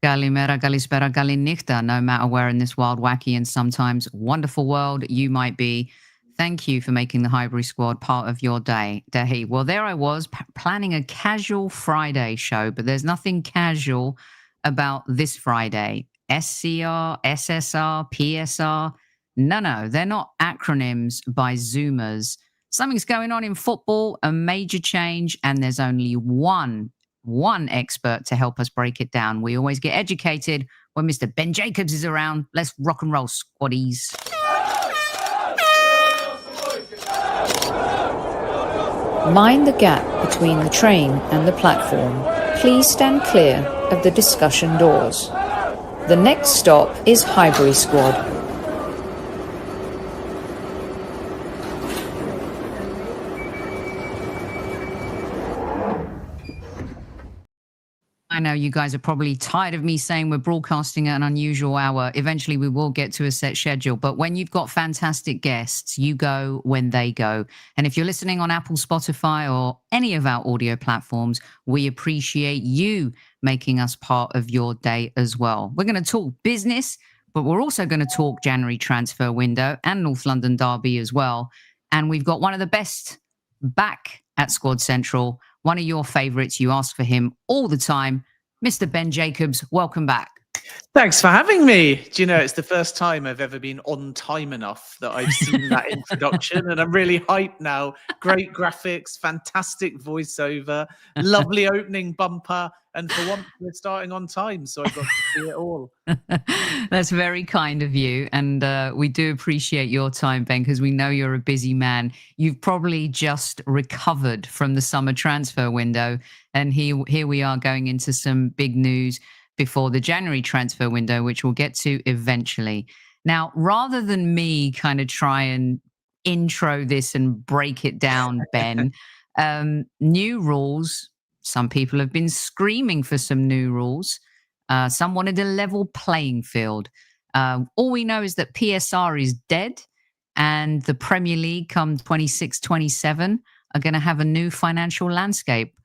Galimera, Galispera, Galinichta, no matter where in this wild, wacky, and sometimes wonderful world you might be. Thank you for making the Highbury Squad part of your day. Well, there I was planning a casual Friday show, but there's nothing casual about this Friday. SCR, SSR, PSR. No, they're not acronyms by Zoomers. Something's going on in football, a major change, and there's only one expert to help us break it down. We always get educated when Mr. Ben Jacobs is around. Let's rock and roll, squaddies. Mind the gap between the train and the platform. Please stand clear of the discussion doors. The next stop is Highbury Squad. I know you guys are probably tired of me saying we're broadcasting at an unusual hour. Eventually, we will get to a set schedule. But when you've got fantastic guests, you go when they go. And if you're listening on Apple, Spotify, or any of our audio platforms, we appreciate you making us part of your day as well. We're going to talk business, but we're also going to talk January transfer window and North London derby as well. And we've got one of the best back at Squad Central, one of your favorites. You ask for him all the time. Mr. Ben Jacobs, welcome back. Thanks for having me. Do you know, it's the first time I've ever been on time enough that I've seen that introduction, and I'm really hyped now. Great graphics, fantastic voiceover, lovely opening bumper, and for once we're starting on time, so I got to see it all. That's very kind of you, and we do appreciate your time, Ben, because we know you're a busy man. You've probably just recovered from the summer transfer window, and here we are going into some big news before the January transfer window, which we'll get to eventually. Now, rather than me kind of try and intro this and break it down, Ben, new rules. Some people have been screaming for some new rules. Some wanted a level playing field. All we know is that PSR is dead, and the Premier League come 26-27 are going to have a new financial landscape.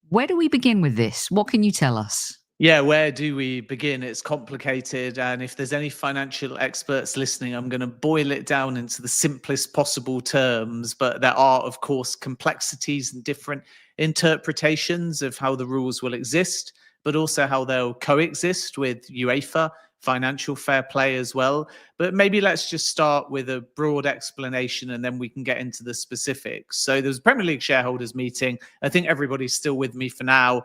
Where do we begin with this? What can you tell us? Yeah, where do we begin? It's complicated. And if there's any financial experts listening, I'm going to boil it down into the simplest possible terms. But there are, of course, complexities and different interpretations of how the rules will exist, but also how they'll coexist with UEFA financial fair play as well. But maybe let's just start with a broad explanation and then we can get into the specifics. So there's a Premier League shareholders meeting. I think everybody's still with me for now.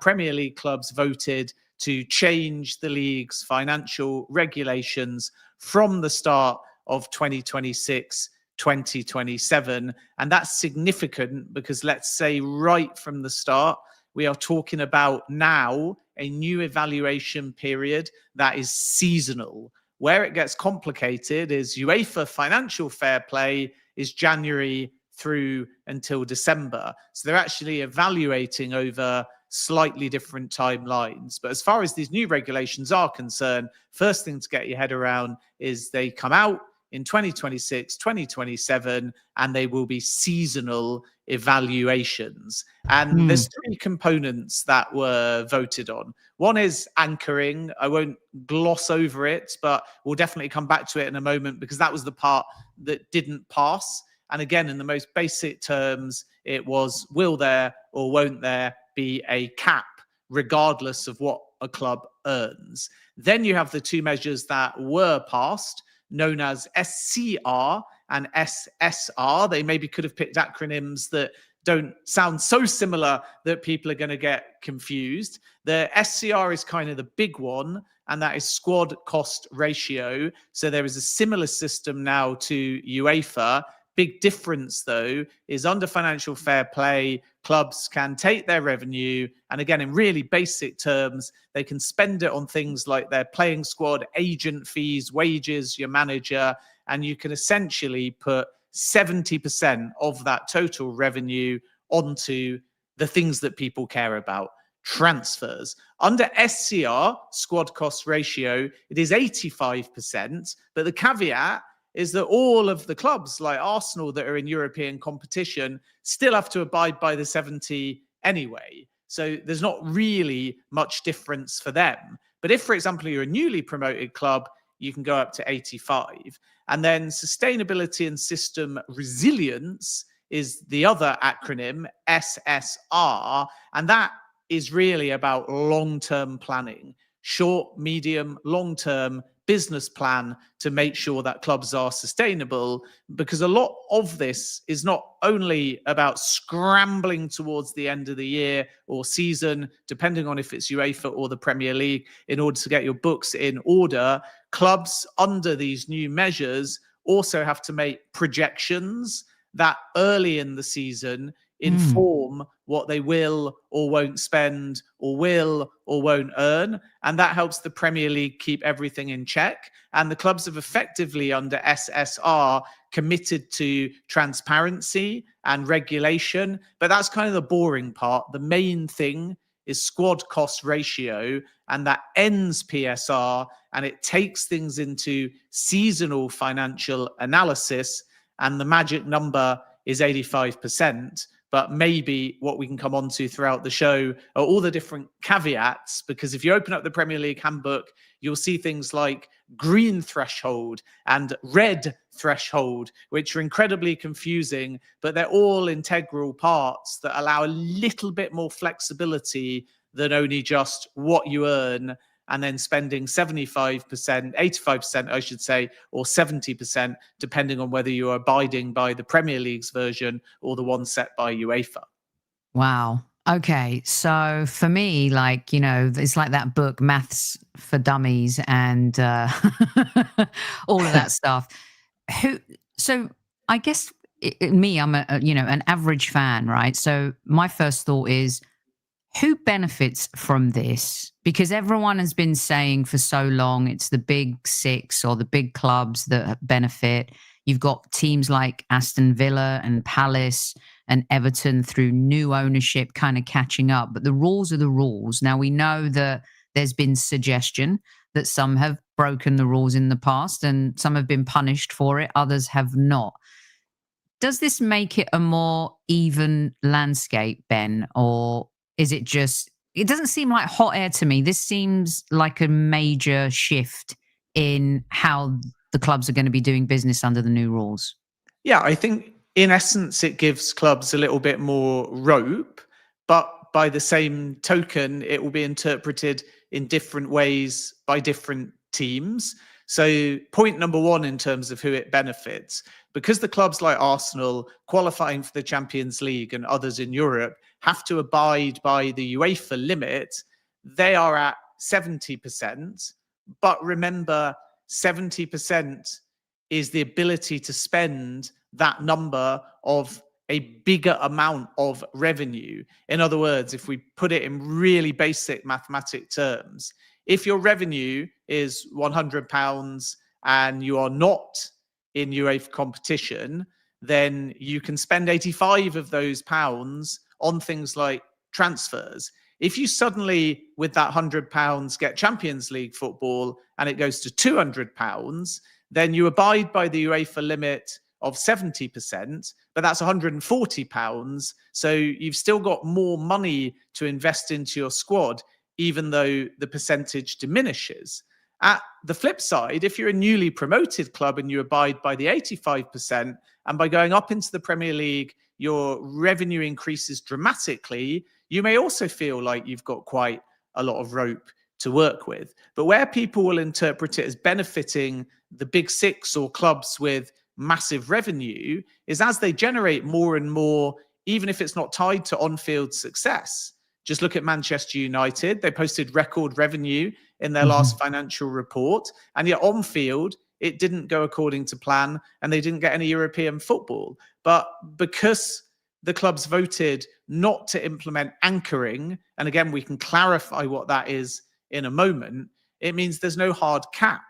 Premier League clubs voted to change the league's financial regulations from the start of 2026-2027. And that's significant because, let's say, right from the start, we are talking about now a new evaluation period that is seasonal. Where it gets complicated is UEFA financial fair play is January through until December. So they're actually evaluating over slightly different timelines. But as far as these new regulations are concerned, first thing to get your head around is they come out in 2026, 2027, and they will be seasonal evaluations. And there's three components that were voted on. One is anchoring. I won't gloss over it, but we'll definitely come back to it in a moment because that was the part that didn't pass. And again, in the most basic terms, it was, will there or won't there be a cap regardless of what a club earns? Then you have the two measures that were passed, known as SCR and SSR. They maybe could have picked acronyms that don't sound so similar that people are going to get confused. The SCR is kind of the big one, and that is squad cost ratio. So there is a similar system now to UEFA. Big difference, though, is under financial fair play, clubs can take their revenue, and again, in really basic terms, they can spend it on things like their playing squad, agent fees, wages, your manager, and you can essentially put 70% of that total revenue onto the things that people care about, transfers. Under SCR, squad cost ratio, it is 85%, but the caveat is that all of the clubs like Arsenal that are in European competition still have to abide by the 70 anyway. So there's not really much difference for them. But if, for example, you're a newly promoted club, you can go up to 85. And then sustainability and system resilience is the other acronym, SSR. And that is really about long-term planning, short, medium, long-term business plan to make sure that clubs are sustainable, because a lot of this is not only about scrambling towards the end of the year or season, depending on if it's UEFA or the Premier League, in order to get your books in order. Clubs under these new measures also have to make projections that early in the season inform what they will or won't spend, or will or won't earn. And that helps the Premier League keep everything in check. And the clubs have effectively, under SSR, committed to transparency and regulation. But that's kind of the boring part. The main thing is squad cost ratio, and that ends PSR, and it takes things into seasonal financial analysis. And the magic number is 85%. But maybe what we can come on to throughout the show are all the different caveats, because if you open up the Premier League handbook, you'll see things like green threshold and red threshold, which are incredibly confusing, but they're all integral parts that allow a little bit more flexibility than only just what you earn and then spending 75%, 85%, I should say, or 70%, depending on whether you're abiding by the Premier League's version or the one set by UEFA. Wow. Okay. So for me, like, you know, it's like that book, Maths for Dummies, and all of that stuff. So I guess me, I'm an average fan, right? So my first thought is, who benefits from this? Because everyone has been saying for so long it's the big six or the big clubs that benefit. You've got teams like Aston Villa and Palace and Everton through new ownership kind of catching up. But the rules are the rules. Now, we know that there's been suggestion that some have broken the rules in the past and some have been punished for it. Others have not. Does this make it a more even landscape, Ben? Or is it just, it doesn't seem like hot air to me. This seems like a major shift in how the clubs are going to be doing business under the new rules. Yeah, I think in essence, it gives clubs a little bit more rope, but by the same token, it will be interpreted in different ways by different teams. So point number one in terms of who it benefits, because the clubs like Arsenal qualifying for the Champions League and others in Europe have to abide by the UEFA limit, they are at 70%. But remember, 70% is the ability to spend that number of a bigger amount of revenue. In other words, if we put it in really basic mathematic terms, if your revenue is £100 and you are not in UEFA competition, then you can spend 85 of those pounds on things like transfers. If you suddenly, with that £100, get Champions League football and it goes to £200, then you abide by the UEFA limit of 70%, but that's £140. So you've still got more money to invest into your squad, even though the percentage diminishes. At the flip side, if you're a newly promoted club and you abide by the 85%, and by going up into the Premier League, your revenue increases dramatically, you may also feel like you've got quite a lot of rope to work with. But where people will interpret it as benefiting the big six or clubs with massive revenue is as they generate more and more, even if it's not tied to on-field success. Just look at Manchester United. They posted record revenue in their last financial report, and yet on field, it didn't go according to plan and they didn't get any European football. But because the clubs voted not to implement anchoring, and again, we can clarify what that is in a moment, it means there's no hard cap.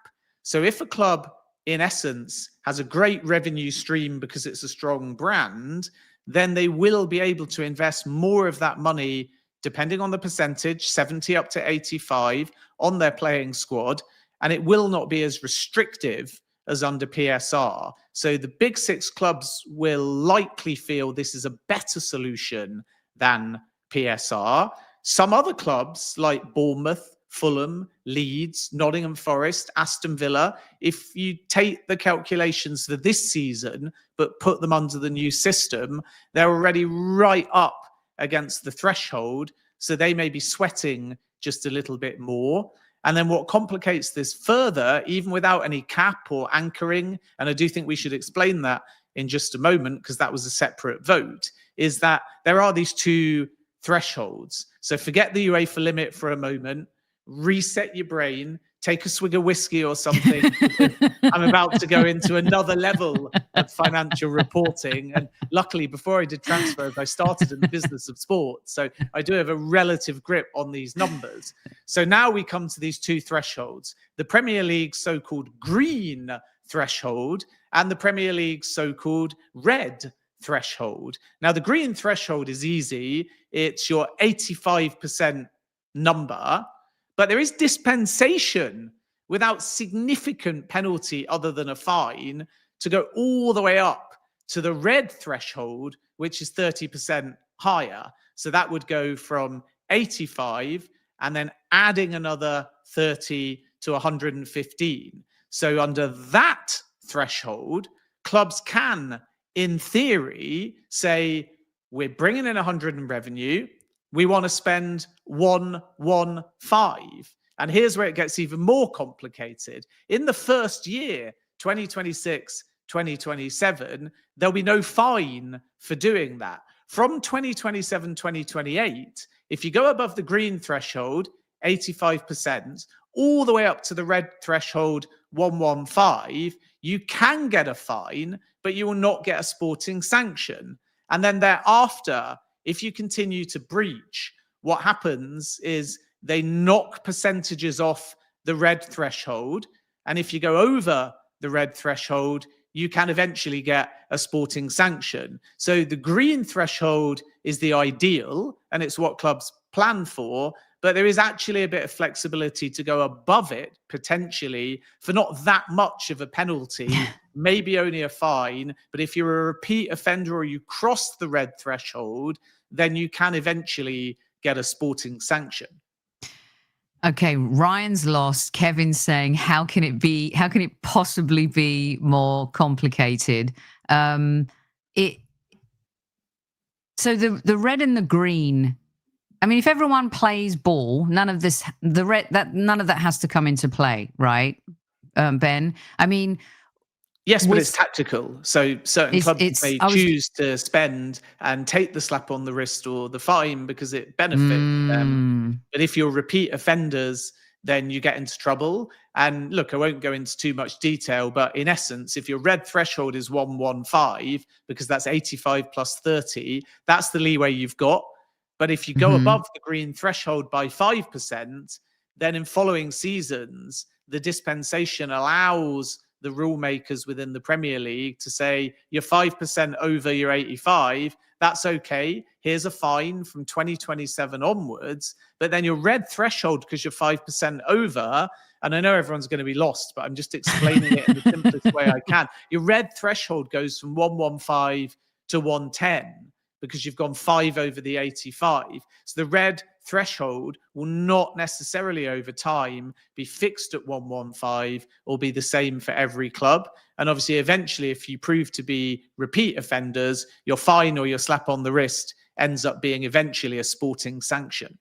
So if a club, in essence, has a great revenue stream because it's a strong brand, then they will be able to invest more of that money, depending on the percentage, 70 up to 85, on their playing squad, and it will not be as restrictive as under PSR. So the big six clubs will likely feel this is a better solution than PSR. Some other clubs like Bournemouth, Fulham, Leeds, Nottingham Forest, Aston Villa. If you take the calculations for this season, but put them under the new system, they're already right up against the threshold. So they may be sweating just a little bit more. And then what complicates this further, even without any cap or anchoring, and I do think we should explain that in just a moment, because that was a separate vote, is that there are these two thresholds. So forget the UEFA limit for a moment, reset your brain, take a swig of whiskey or something. I'm about to go into another level of financial reporting. And luckily, before I did transfers, I started in the business of sport. So I do have a relative grip on these numbers. So now we come to these two thresholds, the Premier League's so-called green threshold and the Premier League's so-called red threshold. Now, the green threshold is easy. It's your 85% number. But there is dispensation without significant penalty other than a fine to go all the way up to the red threshold, which is 30% higher. So that would go from 85 and then adding another 30 to 115. So under that threshold, clubs can, in theory, say, we're bringing in 100 in revenue. We want to spend 115. And here's where it gets even more complicated. In the first year, 2026, 2027, there'll be no fine for doing that. From 2027, 2028, if you go above the green threshold, 85%, all the way up to the red threshold, 115, you can get a fine, but you will not get a sporting sanction. And then thereafter, if you continue to breach, what happens is they knock percentages off the red threshold. And if you go over the red threshold, you can eventually get a sporting sanction. So the green threshold is the ideal, and it's what clubs plan for. But there is actually a bit of flexibility to go above it, potentially, for not that much of a penalty, maybe only a fine. But if you're a repeat offender or you cross the red threshold, then you can eventually get a sporting sanction. Okay, Ryan's lost. Kevin's saying, how can it possibly be more complicated? So the red and the green, I mean, if everyone plays ball, none of that has to come into play, right, Ben? I mean, yes, but it's tactical. So certain clubs may choose to spend and take the slap on the wrist or the fine because it benefits them. But if you're repeat offenders, then you get into trouble. And look, I won't go into too much detail, but in essence, if your red threshold is 115, because that's 85 plus 30, that's the leeway you've got. But if you go above the green threshold by 5%, then in following seasons, the dispensation allows the rule makers within the Premier League to say, you're 5% over your 85, that's okay. Here's a fine from 2027 onwards. But then your red threshold, because you're 5% over, and I know everyone's going to be lost, but I'm just explaining it in the simplest way I can. Your red threshold goes from 115 to 110 because you've gone 5 over the 85. So the red threshold will not necessarily over time be fixed at 115 or be the same for every club. And obviously, eventually, if you prove to be repeat offenders, your fine or your slap on the wrist ends up being eventually a sporting sanction.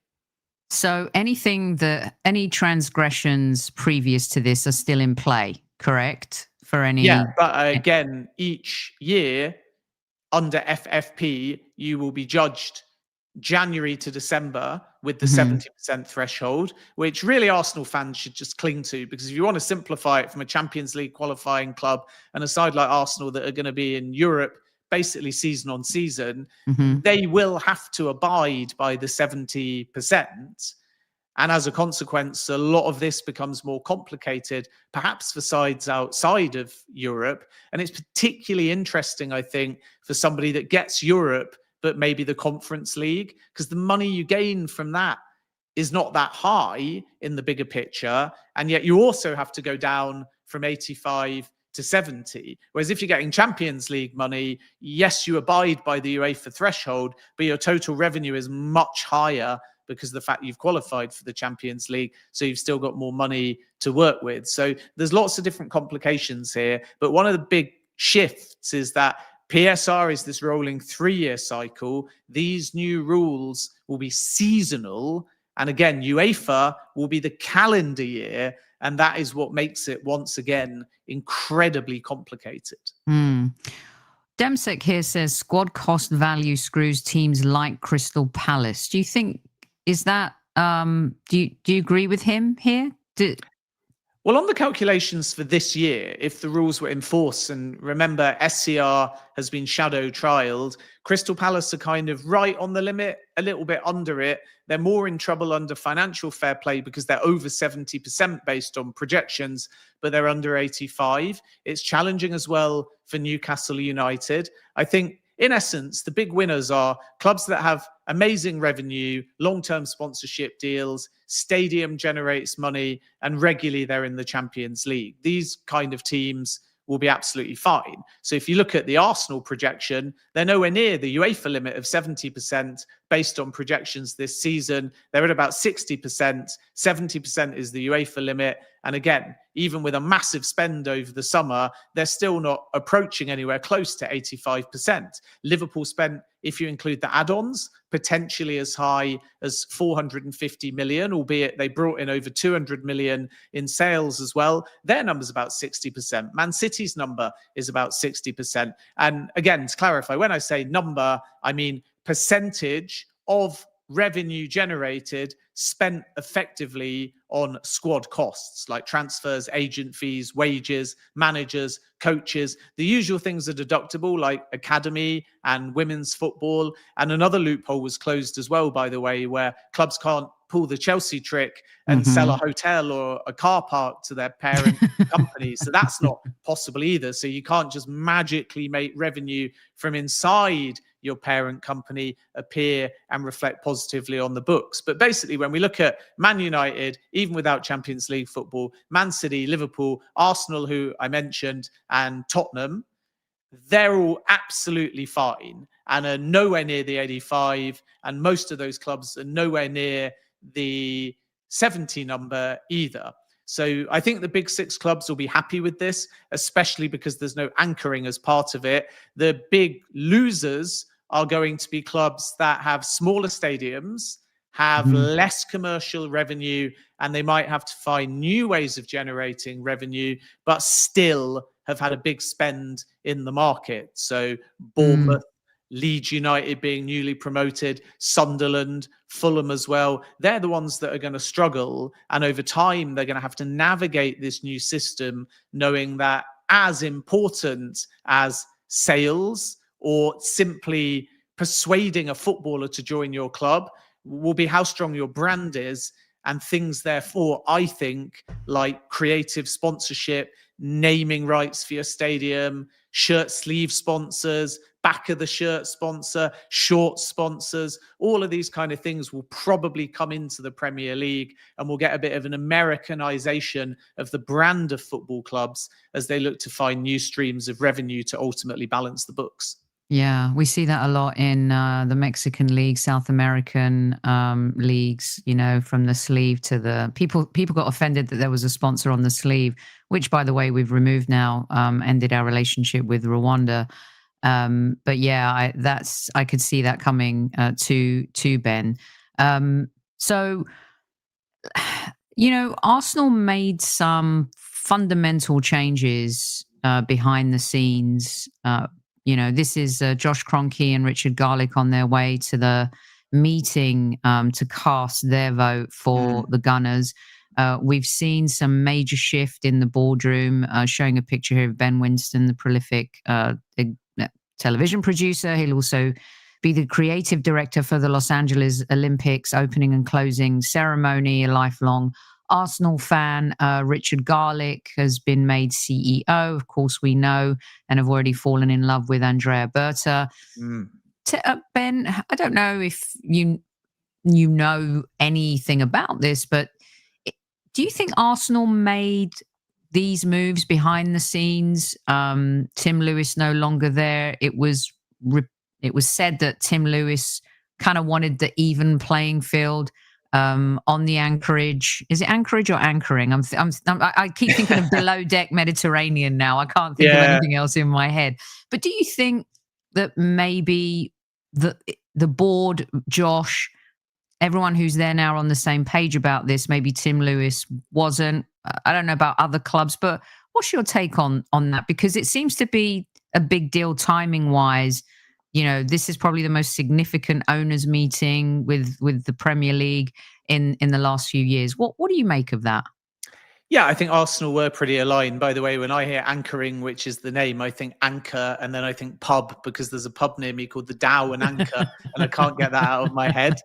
So any transgressions previous to this are still in play, correct? For any... Yeah, but again, each year under FFP, you will be judged January to December with the 70% threshold, which really Arsenal fans should just cling to, because if you want to simplify it from a Champions League qualifying club and a side like Arsenal that are going to be in Europe basically season on season, they will have to abide by the 70%. And as a consequence, a lot of this becomes more complicated, perhaps for sides outside of Europe. And it's particularly interesting, I think, for somebody that gets Europe, but maybe the Conference League, because the money you gain from that is not that high in the bigger picture. And yet you also have to go down from 85 to 70. Whereas if you're getting Champions League money, yes, you abide by the UEFA threshold, but your total revenue is much higher because of the fact you've qualified for the Champions League, so you've still got more money to work with. So there's lots of different complications here. But one of the big shifts is that PSR is this rolling 3-year cycle. These new rules will be seasonal. And again, UEFA will be the calendar year. And that is what makes it, once again, incredibly complicated. Demsek here says squad cost value screws teams like Crystal Palace. Do you think, is that, do you agree with him here? Well, on the calculations for this year, if the rules were enforced, and remember, SCR has been shadow trialed, Crystal Palace are kind of right on the limit, a little bit under it. They're more in trouble under financial fair play because they're over 70% based on projections, but they're under 85. It's challenging as well for Newcastle United. I think, in essence, the big winners are clubs that have amazing revenue, long-term sponsorship deals, stadium generates money, and regularly they're in the Champions League. These kind of teams will be absolutely fine. So if you look at the Arsenal projection, they're nowhere near the UEFA limit of 70% based on projections this season. They're at about 60%. 70% is the UEFA limit. And again, even with a massive spend over the summer, they're still not approaching anywhere close to 85%. Liverpool spent, if you include the add-ons, potentially as high as 450 million, albeit they brought in over 200 million in sales as well. Their number's about 60%. Man City's number is about 60%. And again, to clarify, when I say number, I mean percentage of revenue generated spent effectively on squad costs like transfers, agent fees, wages, managers, coaches, the usual things are deductible like academy and women's football. And another loophole was closed as well, by the way, where clubs can't pull the Chelsea trick and sell a hotel or a car park to their parent company. So that's not possible either. So you can't just magically make revenue from inside your parent company appear and reflect positively on the books. But basically, when we look at Man United, even without Champions League football, Man City, Liverpool, Arsenal, who I mentioned, and Tottenham, they're all absolutely fine and are nowhere near the 85. And most of those clubs are nowhere near the 70 number either. So I think the big 6 clubs will be happy with this, especially because there's no anchoring as part of it. The big losers are going to be clubs that have smaller stadiums, have less commercial revenue, and they might have to find new ways of generating revenue, but still have had a big spend in the market. So Bournemouth, Leeds United being newly promoted, Sunderland, Fulham as well. They're the ones that are going to struggle. And over time, they're going to have to navigate this new system, knowing that as important as sales or simply persuading a footballer to join your club will be how strong your brand is. And things, therefore, I think, like creative sponsorship, naming rights for your stadium, shirt sleeve sponsors, back of the shirt sponsor, short sponsors, all of these kind of things will probably come into the Premier League, and we'll get a bit of an Americanization of the brand of football clubs as they look to find new streams of revenue to ultimately balance the books. Yeah, we see that a lot in the Mexican league, South American leagues, you know, from the sleeve to the people got offended that there was a sponsor on the sleeve, which, by the way, we've removed now, ended our relationship with Rwanda. But yeah, I could see that coming to Ben. So, you know, Arsenal made some fundamental changes behind the scenes. You know, this is Josh Kroenke and Richard Garlick on their way to the meeting to cast their vote for the Gunners. We've seen some major shift in the boardroom, showing a picture here of Ben Winston, the prolific television producer. He'll also be the creative director for the Los Angeles Olympics opening and closing ceremony, a lifelong Arsenal fan. Richard Garlick has been made CEO, of course we know, and have already fallen in love with Andrea Berta. Ben, I don't know if you know anything about this, but do you think Arsenal made these moves behind the scenes? Tim Lewis no longer there. It was said that Tim Lewis kind of wanted the even playing field. on the anchorage. Is it anchorage or anchoring? I keep thinking of below deck Mediterranean now. I can't think of anything else in my head. But do you think that maybe the board, Josh, everyone who's there now are on the same page about this? Maybe Tim Lewis wasn't. I don't know about other clubs, but what's your take on that? Because it seems to be a big deal timing wise. You know, this is probably the most significant owners meeting with the Premier League in the last few years. What do you make of that? Yeah, I think Arsenal were pretty aligned. By the way, when I hear anchoring, which is the name, I think anchor, and then I think pub, because there's a pub near me called the Dow and Anchor, and I can't get that out of my head.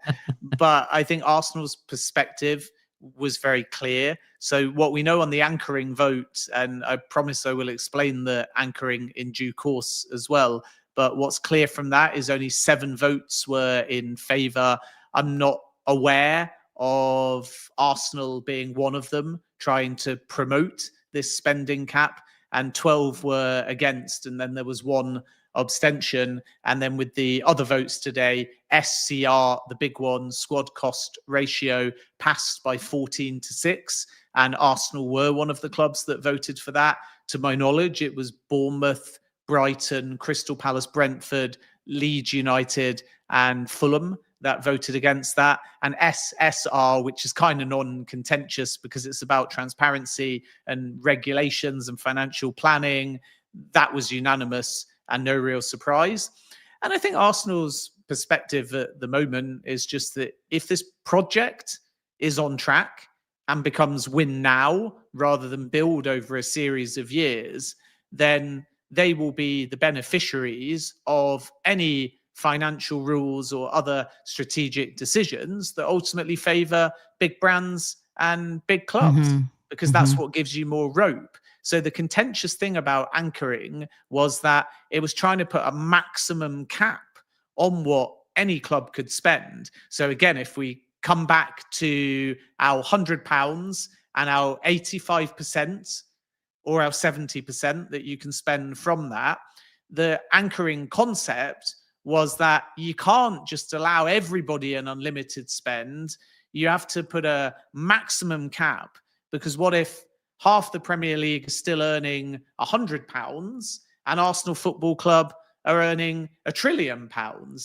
But I think Arsenal's perspective was very clear. So what we know on the anchoring vote, and I promise I will explain the anchoring in due course as well, but what's clear from that is only 7 votes were in favour. I'm not aware of Arsenal being one of them trying to promote this spending cap, and 12 were against, and then there was 1 abstention. And then with the other votes today, SCR, the big one, squad cost ratio, passed by 14-6, and Arsenal were one of the clubs that voted for that. To my knowledge, it was Bournemouth, Brighton, Crystal Palace, Brentford, Leeds United and Fulham that voted against that. And SSR, which is kind of non-contentious because it's about transparency and regulations and financial planning, that was unanimous and no real surprise. And I think Arsenal's perspective at the moment is just that if this project is on track and becomes win now rather than build over a series of years, then they will be the beneficiaries of any financial rules or other strategic decisions that ultimately favor big brands and big clubs, because that's what gives you more rope. So the contentious thing about anchoring was that it was trying to put a maximum cap on what any club could spend. So again, if we come back to our £100 and our 85% or our 70% that you can spend from that, the anchoring concept was that you can't just allow everybody an unlimited spend. You have to put a maximum cap, because what if half the Premier League is still earning £100 and Arsenal Football Club are earning £1 trillion?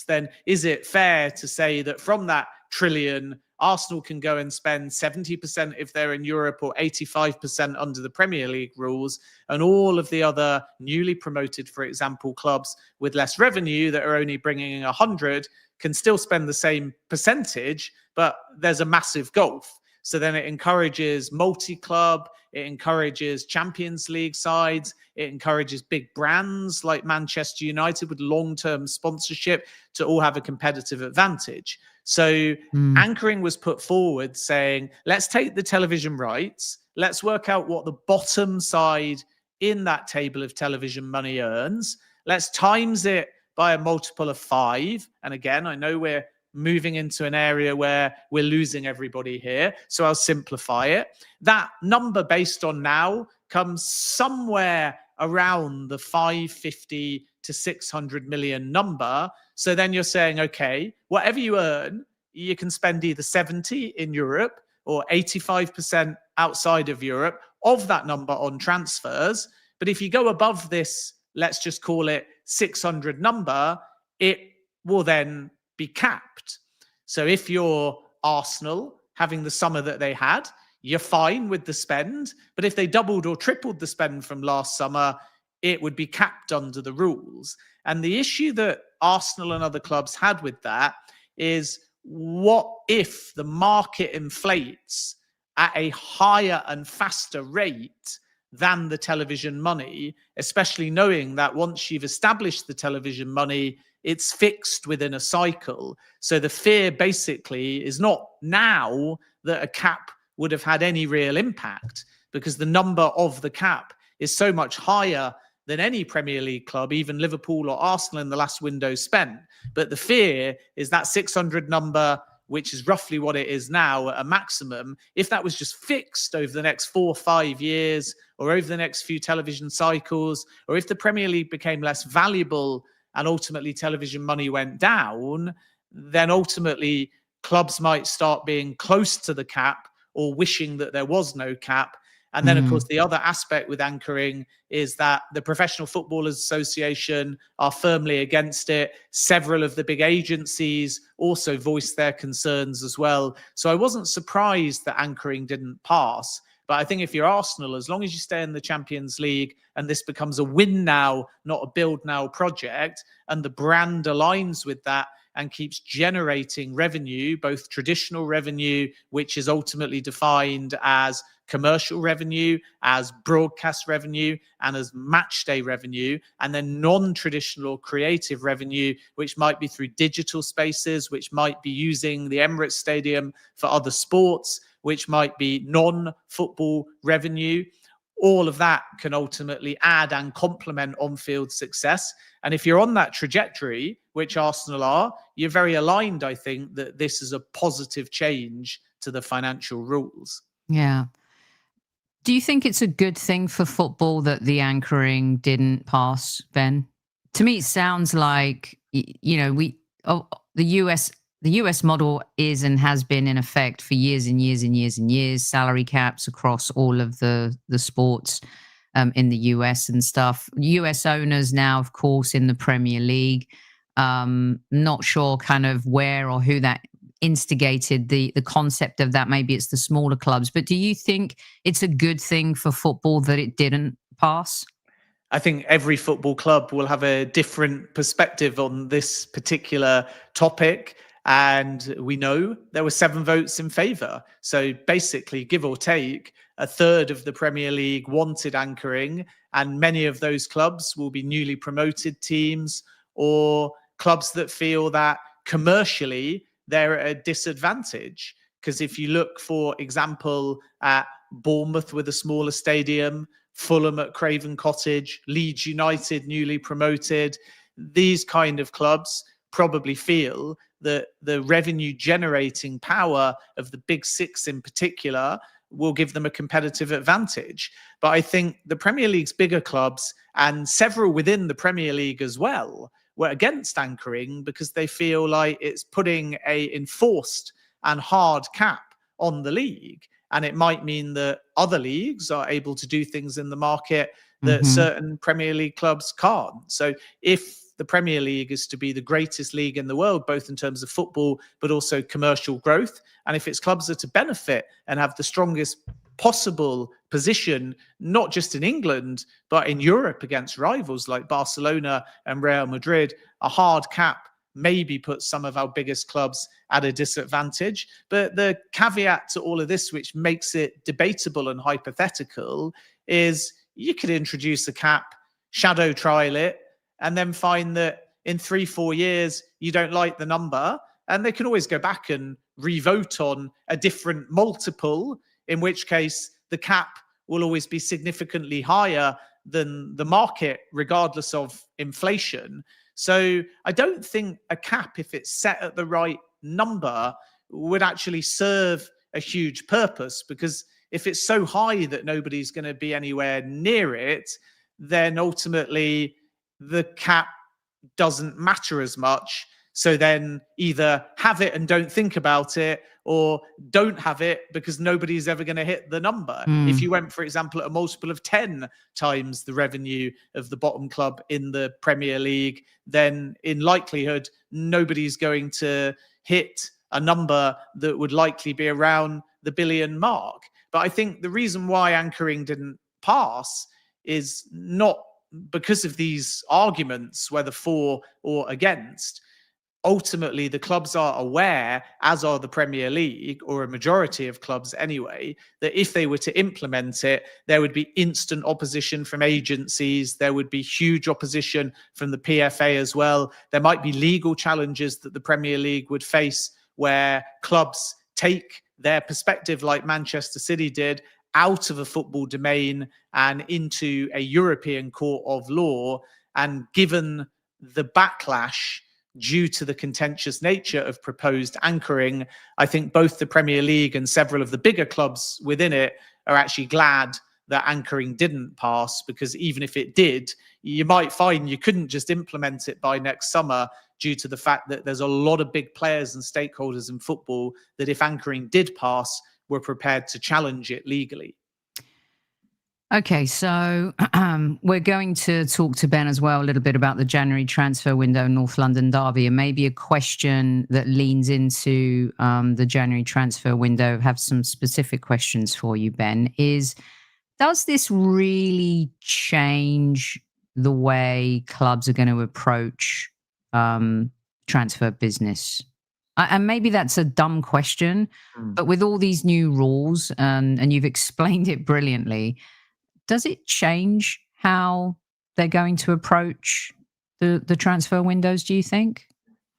Then is it fair to say that from that trillion, Arsenal can go and spend 70% if they're in Europe, or 85% under the Premier League rules, and all of the other newly promoted, for example, clubs with less revenue that are only bringing in 100 can still spend the same percentage, but there's a massive gulf. So then it encourages multi-club, it encourages Champions League sides, it encourages big brands like Manchester United with long-term sponsorship to all have a competitive advantage. So anchoring was put forward saying, let's take the television rights, let's work out what the bottom side in that table of television money earns, let's times it by a multiple of 5. And again, I know we're moving into an area where we're losing everybody here, so I'll simplify it. That number based on now comes somewhere around the 550 to 600 million number. So then you're saying, okay, whatever you earn, you can spend either 70 in Europe or 85% outside of Europe of that number on transfers. But if you go above this, let's just call it 600 number, it will then be capped. So if you're Arsenal having the summer that they had, you're fine with the spend. But if they doubled or tripled the spend from last summer, it would be capped under the rules. And the issue that Arsenal and other clubs had with that is, what if the market inflates at a higher and faster rate than the television money, especially knowing that once you've established the television money, it's fixed within a cycle. So the fear basically is not now that a cap would have had any real impact, because the number of the cap is so much higher than any Premier League club, even Liverpool or Arsenal in the last window spent. But the fear is that 600 number, which is roughly what it is now at a maximum, if that was just fixed over the next 4 or 5 years, or over the next few television cycles, or if the Premier League became less valuable and ultimately television money went down, then ultimately clubs might start being close to the cap or wishing that there was no cap. And then, of course, the other aspect with anchoring is that the Professional Footballers Association are firmly against it. Several of the big agencies also voiced their concerns as well. So I wasn't surprised that anchoring didn't pass. But I think if you're Arsenal, as long as you stay in the Champions League and this becomes a win now, not a build now project, and the brand aligns with that and keeps generating revenue, both traditional revenue, which is ultimately defined as commercial revenue, as broadcast revenue, and as match day revenue, and then non-traditional creative revenue, which might be through digital spaces, which might be using the Emirates Stadium for other sports, which might be non-football revenue. All of that can ultimately add and complement on-field success. And if you're on that trajectory, which Arsenal are, you're very aligned, I think, that this is a positive change to the financial rules. Yeah. Do you think it's a good thing for football that the anchoring didn't pass, Ben? To me, it sounds like, the US model is and has been in effect for years and years and years and years, salary caps across all of the sports in the US and stuff. US owners now, of course, in the Premier League. Not sure kind of where or who that instigated the concept of that. Maybe it's the smaller clubs. But do you think it's a good thing for football that it didn't pass? I think every football club will have a different perspective on this particular topic. And we know there were 7 votes in favour. So basically, give or take, a third of the Premier League wanted anchoring. And many of those clubs will be newly promoted teams or clubs that feel that commercially they're at a disadvantage. Because if you look, for example, at Bournemouth with a smaller stadium, Fulham at Craven Cottage, Leeds United newly promoted, these kind of clubs probably feel that the revenue generating power of the big 6 in particular will give them a competitive advantage. But I think the Premier League's bigger clubs and several within the Premier League as well were against anchoring because they feel like it's putting a enforced and hard cap on the league. And it might mean that other leagues are able to do things in the market that certain Premier League clubs can't. So if the Premier League is to be the greatest league in the world, both in terms of football, but also commercial growth, and if its clubs are to benefit and have the strongest possible position, not just in England, but in Europe against rivals like Barcelona and Real Madrid, a hard cap maybe puts some of our biggest clubs at a disadvantage. But the caveat to all of this, which makes it debatable and hypothetical, is you could introduce a cap, shadow trial it, and then find that in 3-4 years, you don't like the number. And they can always go back and re-vote on a different multiple, in which case the cap will always be significantly higher than the market, regardless of inflation. So I don't think a cap, if it's set at the right number, would actually serve a huge purpose, because if it's so high that nobody's going to be anywhere near it, then ultimately the cap doesn't matter as much. So then either have it and don't think about it, or don't have it because nobody's ever going to hit the number. If you went, for example, at a multiple of 10 times the revenue of the bottom club in the Premier League, then in likelihood, nobody's going to hit a number that would likely be around the billion mark. But I think the reason why anchoring didn't pass is not because of these arguments, whether for or against. Ultimately, the clubs are aware, as are the Premier League, or a majority of clubs anyway, that if they were to implement it, there would be instant opposition from agencies. There would be huge opposition from the PFA as well. There might be legal challenges that the Premier League would face where clubs take their perspective, like Manchester City did, out of a football domain and into a European court of law. And given the backlash due to the contentious nature of proposed anchoring, I think both the Premier League and several of the bigger clubs within it are actually glad that anchoring didn't pass, because even if it did, you might find you couldn't just implement it by next summer due to the fact that there's a lot of big players and stakeholders in football that if anchoring did pass, were prepared to challenge it legally. Okay, so we're going to talk to Ben as well a little bit about the January transfer window, North London derby, and maybe a question that leans into the January transfer window. I have some specific questions for you, Ben. Does this really change the way clubs are going to approach transfer business? And maybe that's a dumb question, but with all these new rules, and you've explained it brilliantly, does it change how they're going to approach the transfer windows, do you think?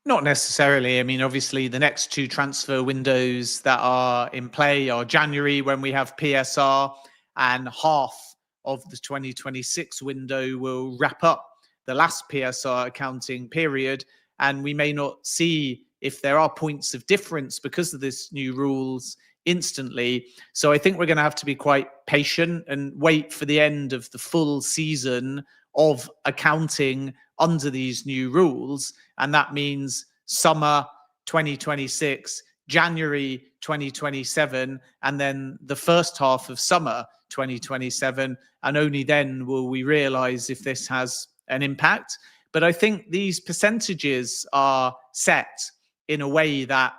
Not necessarily. I mean, obviously, the next two transfer windows that are in play are January, when we have PSR, and half of the 2026 window will wrap up the last PSR accounting period. And we may not see if there are points of difference because of this new rules instantly. So I think we're going to have to be quite patient and wait for the end of the full season of accounting under these new rules. And that means summer 2026, January 2027, and then the first half of summer 2027. And only then will we realize if this has an impact. But I think these percentages are set in a way that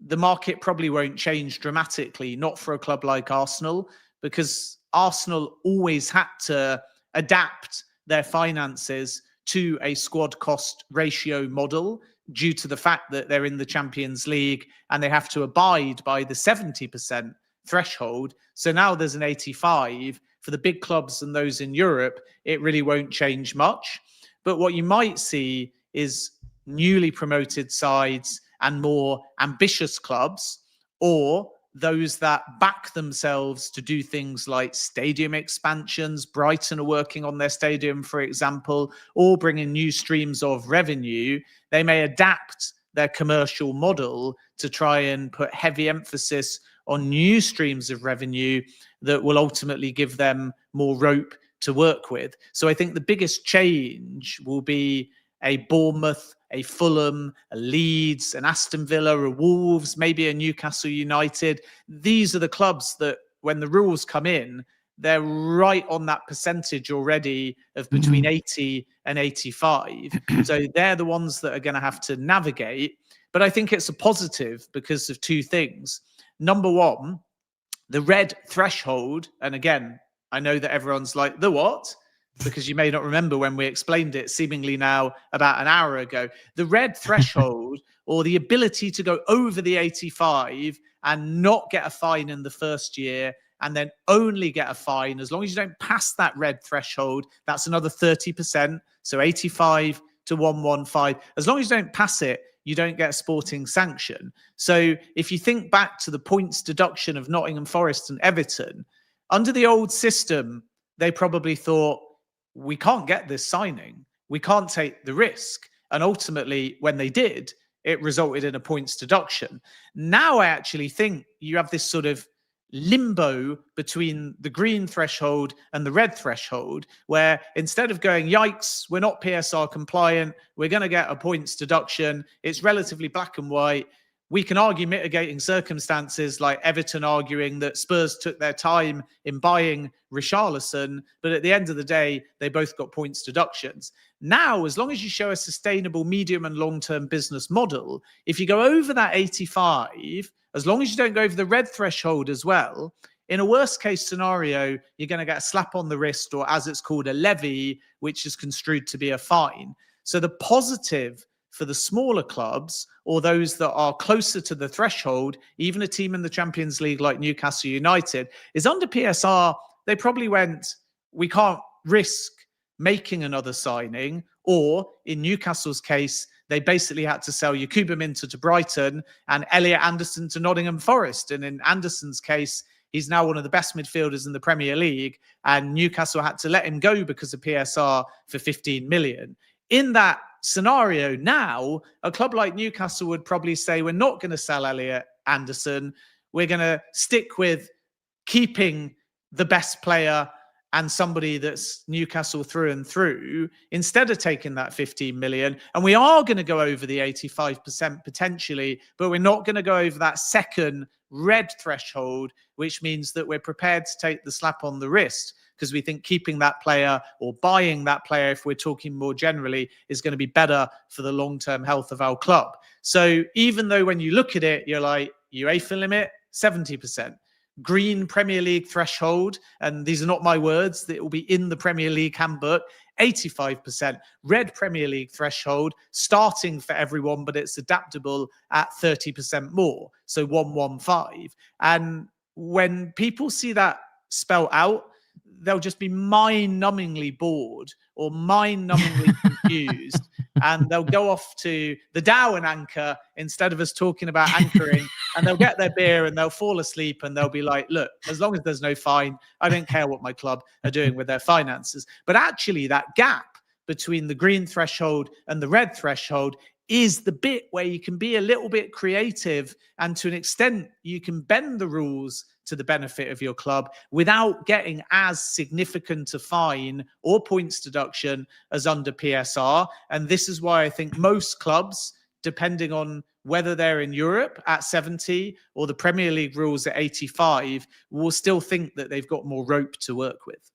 the market probably won't change dramatically, not for a club like Arsenal, because Arsenal always had to adapt their finances to a squad cost ratio model due to the fact that they're in the Champions League and they have to abide by the 70% threshold. So now there's an 85. For the big clubs and those in Europe, it really won't change much. But what you might see is newly promoted sides and more ambitious clubs, or those that back themselves to do things like stadium expansions. Brighton are working on their stadium, for example, or bringing new streams of revenue. They may adapt their commercial model to try and put heavy emphasis on new streams of revenue that will ultimately give them more rope to work with. So I think the biggest change will be a Bournemouth, a Fulham, a Leeds, an Aston Villa, a Wolves, maybe a Newcastle United. These are the clubs that when the rules come in, they're right on that percentage already of between 80 and 85. So they're the ones that are going to have to navigate. But I think it's a positive because of two things. Number one, the red threshold. And again, I know that everyone's like, the what? Because you may not remember when we explained it seemingly now about an hour ago. The red threshold, or the ability to go over the 85 and not get a fine in the first year, and then only get a fine as long as you don't pass that red threshold. That's another 30%. So 85 to 115. As long as you don't pass it, you don't get a sporting sanction. So if you think back to the points deduction of Nottingham Forest and Everton, under the old system, they probably thought, we can't get this signing. We can't take the risk. And ultimately, when they did, it resulted in a points deduction. Now I actually think you have this sort of limbo between the green threshold and the red threshold, where instead of going, yikes, we're not PSR compliant, we're going to get a points deduction, it's relatively black and white. We can argue mitigating circumstances, like Everton arguing that Spurs took their time in buying Richarlison, but at the end of the day, they both got points deductions. Now, as long as you show a sustainable medium and long-term business model, if you go over that 85, as long as you don't go over the red threshold as well, in a worst case scenario, you're going to get a slap on the wrist, or as it's called, a levy, which is construed to be a fine. So the positive for the smaller clubs, or those that are closer to the threshold, even a team in the Champions League like Newcastle United, is under PSR, they probably went, we can't risk making another signing. Or in Newcastle's case, they basically had to sell Yakuba Minter to Brighton and Elliot Anderson to Nottingham Forest. And in Anderson's case, he's now one of the best midfielders in the Premier League, and Newcastle had to let him go because of PSR for 15 million. In that scenario now, a club like Newcastle would probably say, we're not going to sell Elliot Anderson. We're going to stick with keeping the best player and somebody that's Newcastle through and through, instead of taking that 15 million, and we are going to go over the 85% potentially, but we're not going to go over that second red threshold, which means that we're prepared to take the slap on the wrist, because we think keeping that player or buying that player, if we're talking more generally, is going to be better for the long-term health of our club. So even though when you look at it, you're like, UEFA limit, 70%. Green Premier League threshold, and these are not my words, that will be in the Premier League handbook, 85%. Red Premier League threshold, starting for everyone, but it's adaptable at 30% more, so 115. And when people see that spelled out, they'll just be mind-numbingly bored or mind-numbingly confused, and they'll go off to the Dow and anchor instead of us talking about anchoring, and they'll get their beer and they'll fall asleep, and they'll be like, look, as long as there's no fine, I don't care what my club are doing with their finances. But actually that gap between the green threshold and the red threshold is the bit where you can be a little bit creative, and to an extent you can bend the rules to the benefit of your club without getting as significant a fine or points deduction as under PSR. And this is why I think most clubs, depending on whether they're in Europe at 70 or the Premier League rules at 85, will still think that they've got more rope to work with.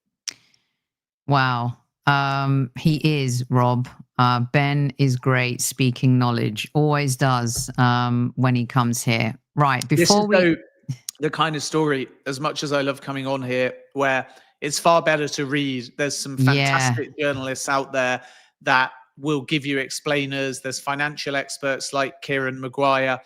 Wow. He is, Rob. Ben is great speaking knowledge, always does when he comes here. Right, before the kind of story, as much as I love coming on here, where it's far better to read. There's some fantastic journalists out there that will give you explainers. There's financial experts like Kieran Maguire.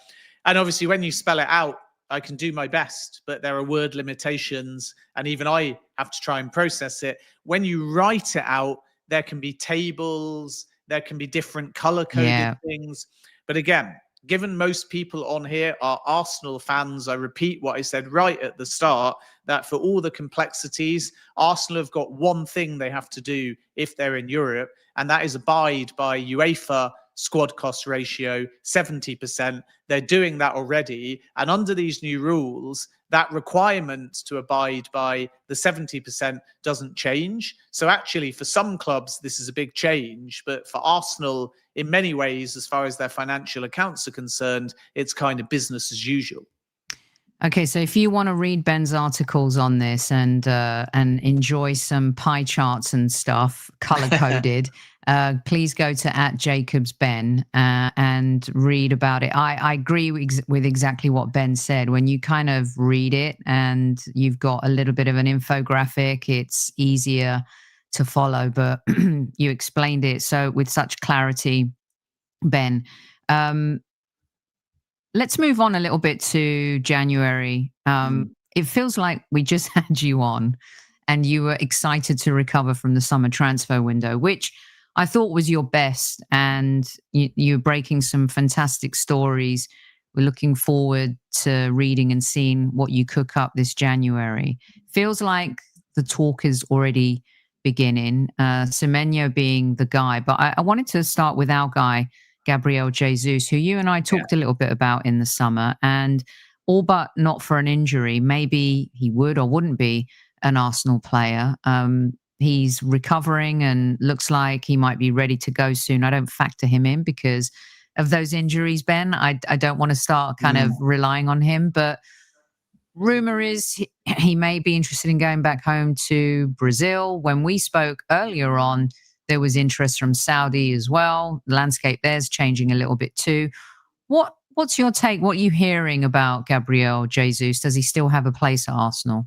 And obviously when you spell it out, I can do my best, but there are word limitations, and even I have to try and process it. When you write it out, there can be tables, there can be different color-coded things. But again, given most people on here are Arsenal fans, I repeat what I said right at the start, that for all the complexities, Arsenal have got one thing they have to do if they're in Europe, and that is abide by UEFA squad cost ratio, 70%. They're doing that already. And under these new rules, that requirement to abide by the 70% doesn't change. So actually, for some clubs, this is a big change. But for Arsenal, in many ways, as far as their financial accounts are concerned, it's kind of business as usual. Okay, so if you want to read Ben's articles on this and enjoy some pie charts and stuff, color-coded, please go to @JACOBSBen and read about it. I agree with exactly what Ben said. When you kind of read it and you've got a little bit of an infographic, it's easier to follow, but you explained it so with such clarity, Ben. Let's move on a little bit to January. It feels like we just had you on and you were excited to recover from the summer transfer window, which I thought was your best. And you're breaking some fantastic stories. We're looking forward to reading and seeing what you cook up this January. Feels like the talk is already beginning, Semenyo being the guy. But I wanted to start with our guy, Gabriel Jesus, who you and I talked a little bit about in the summer, and all but not for an injury. Maybe he would or wouldn't be an Arsenal player. He's recovering and looks like he might be ready to go soon. I don't factor him in because of those injuries, Ben. I don't want to start kind of relying on him, but rumor is he may be interested in going back home to Brazil. When we spoke earlier on, there was interest from Saudi as well. The landscape there's changing a little bit too. What's your take? What are you hearing about Gabriel Jesus? Does he still have a place at Arsenal?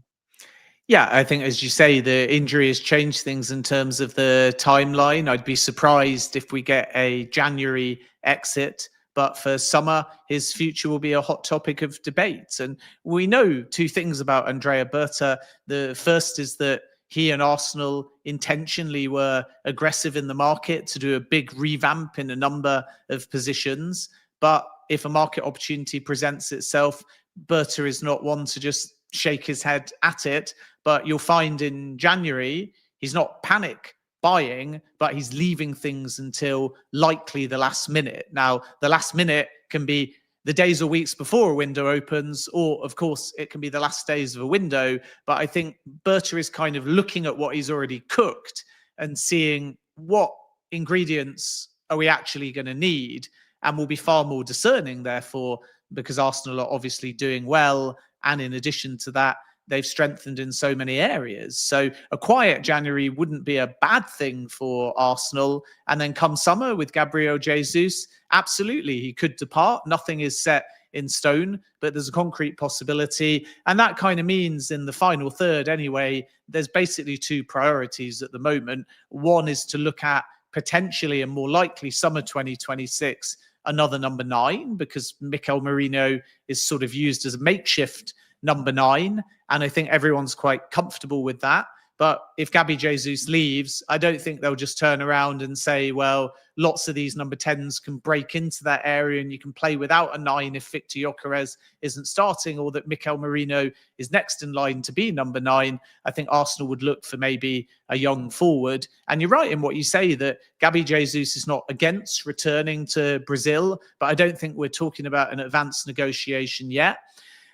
Yeah, I think, as you say, the injury has changed things in terms of the timeline. I'd be surprised if we get a January exit, but for summer, his future will be a hot topic of debate. And we know two things about Andrea Berta. The first is that he and Arsenal intentionally were aggressive in the market to do a big revamp in a number of positions. But if a market opportunity presents itself, Berta is not one to just shake his head at it. But you'll find in January, he's not panic buying, but he's leaving things until likely the last minute. Now, the last minute can be the days or weeks before a window opens, or of course it can be the last days of a window. But I think Berta is kind of looking at what he's already cooked and seeing what ingredients are we actually going to need, and will be far more discerning therefore, because Arsenal are obviously doing well, and in addition to that, they've strengthened in so many areas. So a quiet January wouldn't be a bad thing for Arsenal. And then come summer with Gabriel Jesus, absolutely, he could depart. Nothing is set in stone, but there's a concrete possibility. And that kind of means in the final third anyway, there's basically two priorities at the moment. One is to look at potentially and more likely summer 2026, another number 9, because Mikel Merino is sort of used as a makeshift number 9. And I think everyone's quite comfortable with that. But if Gabby Jesus leaves, I don't think they'll just turn around and say, well, lots of these number 10s can break into that area and you can play without a 9 if Victor Gyökeres isn't starting, or that Mikel Merino is next in line to be number 9. I think Arsenal would look for maybe a young forward. And you're right in what you say, that Gabby Jesus is not against returning to Brazil, but I don't think we're talking about an advanced negotiation yet.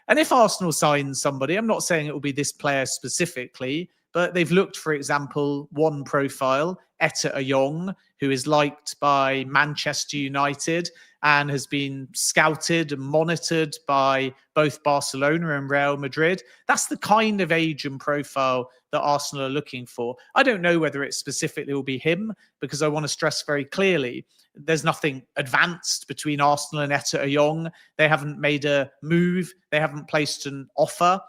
And if Arsenal signs somebody, I'm not saying it will be this player specifically, but they've looked, for example, one profile, Etta Ayong, who is liked by Manchester United and has been scouted and monitored by both Barcelona and Real Madrid. That's the kind of age and profile that Arsenal are looking for. I don't know whether it specifically will be him, because I want to stress very clearly, there's nothing advanced between Arsenal and Etta Ayong. They haven't made a move. They haven't placed an offer.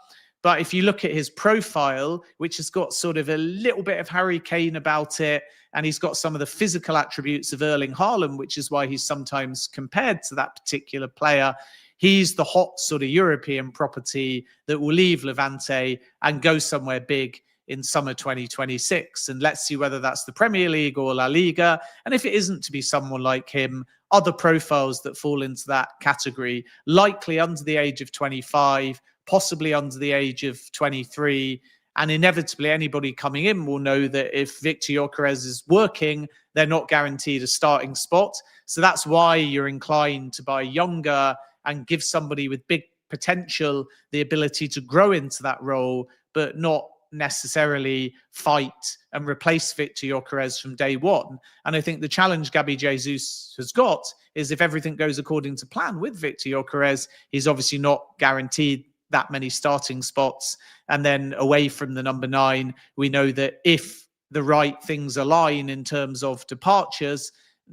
But if you look at his profile, which has got sort of a little bit of Harry Kane about it, and he's got some of the physical attributes of Erling Haaland, which is why he's sometimes compared to that particular player, he's the hot sort of European property that will leave Levante and go somewhere big in summer 2026. And let's see whether that's the Premier League or La Liga. And if it isn't to be someone like him, other profiles that fall into that category, likely under the age of 25, possibly under the age of 23. And inevitably, anybody coming in will know that if Victor Gyökeres is working, they're not guaranteed a starting spot. So that's why you're inclined to buy younger and give somebody with big potential the ability to grow into that role, but not necessarily fight and replace Victor Gyökeres from day one. And I think the challenge Gabby Jesus has got is, if everything goes according to plan with Victor Gyökeres, he's obviously not guaranteed that many starting spots. And then away from the number 9, we know that if the right things align in terms of departures,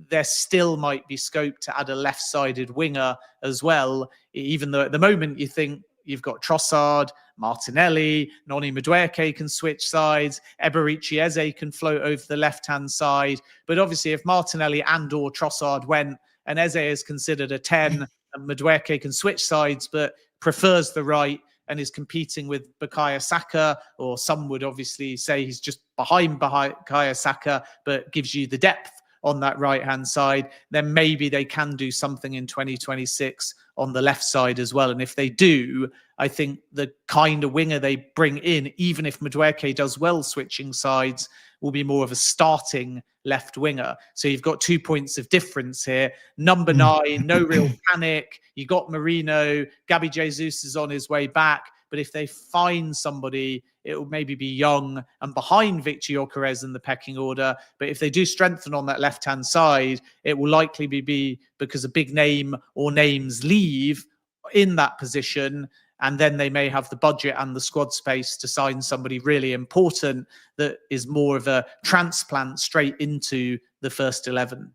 there still might be scope to add a left-sided winger as well, even though at the moment you think you've got Trossard, Martinelli, Noni Madueke can switch sides, Eberechi Eze can float over the left-hand side. But obviously if Martinelli and or Trossard went and Eze is considered a 10 and Madueke can switch sides but prefers the right and is competing with Bukayo Saka, or some would obviously say he's just behind Bukayo Saka but gives you the depth on that right-hand side, then maybe they can do something in 2026 on the left side as well. And if they do, I think the kind of winger they bring in, even if Madueke does well switching sides, will be more of a starting left winger. So you've got 2 points of difference here. Number 9, no real panic. You got Merino, Gabby Jesus is on his way back. But if they find somebody, it will maybe be young and behind Victor Gyökeres in the pecking order. But if they do strengthen on that left-hand side, it will likely be because a big name or names leave in that position. And then they may have the budget and the squad space to sign somebody really important that is more of a transplant straight into the first 11.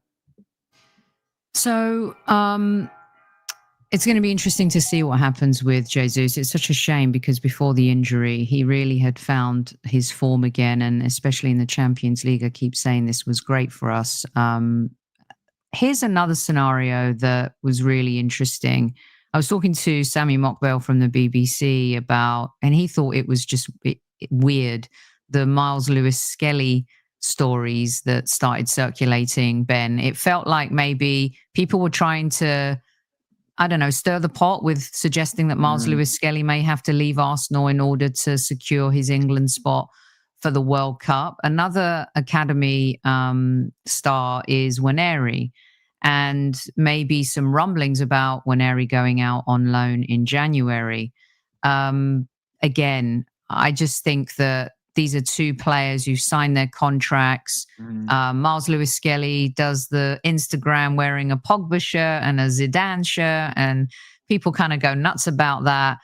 So, it's going to be interesting to see what happens with Jesus. It's such a shame because before the injury, he really had found his form again. And especially in the Champions League, I keep saying this was great for us. Here's another scenario that was really interesting. I was talking to Sammy Mockbell from the BBC about, and he thought it was just weird, the Miles Lewis-Skelly stories that started circulating, Ben. It felt like maybe people were trying to, I don't know, stir the pot with suggesting that Miles Lewis-Skelly may have to leave Arsenal in order to secure his England spot for the World Cup. Another academy star is Nwaneri. and maybe some rumblings about Nwaneri going out on loan in January. Again, I just think that these are two players who signed their contracts. Miles Lewis-Skelly does the Instagram wearing a Pogba shirt and a Zidane shirt, and people kind of go nuts about that,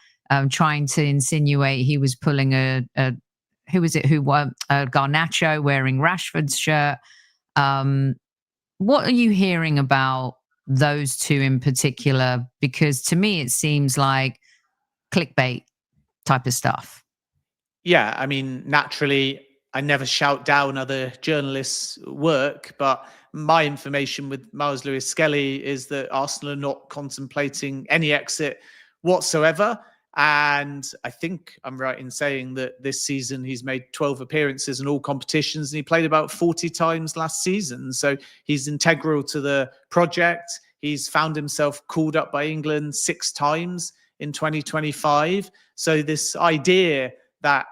trying to insinuate he was pulling a Garnacho wearing Rashford's shirt. What are you hearing about those two in particular? Because to me, it seems like clickbait type of stuff. Yeah, I mean, naturally, I never shout down other journalists' work, but my information with Miles Lewis-Skelly is that Arsenal are not contemplating any exit whatsoever. And I think I'm right in saying that this season he's made 12 appearances in all competitions, and he played about 40 times last season. So he's integral to the project. He's found himself called up by England 6 times in 2025. So this idea that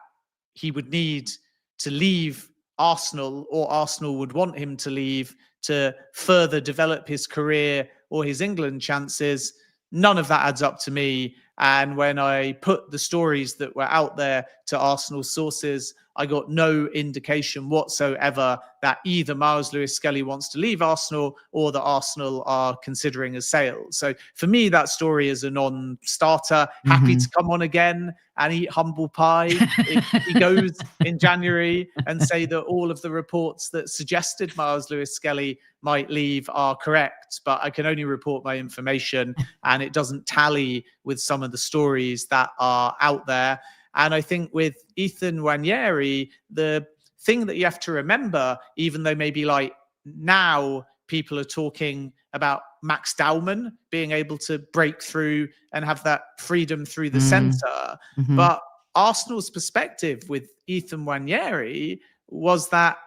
he would need to leave Arsenal, or Arsenal would want him to leave to further develop his career or his England chances, none of that adds up to me. And when I put the stories that were out there to Arsenal sources, I got no indication whatsoever that either Miles Lewis-Skelly wants to leave Arsenal or that Arsenal are considering a sale. So for me, that story is a non-starter. Happy to come on again and eat humble pie if he goes in January and say that all of the reports that suggested Miles Lewis-Skelly might leave are correct. But I can only report my information, and it doesn't tally with some of the stories that are out there. And I think with Ethan Nwaneri, the thing that you have to remember, even though maybe like now people are talking about Max Dowman being able to break through and have that freedom through the centre, but Arsenal's perspective with Ethan Nwaneri was that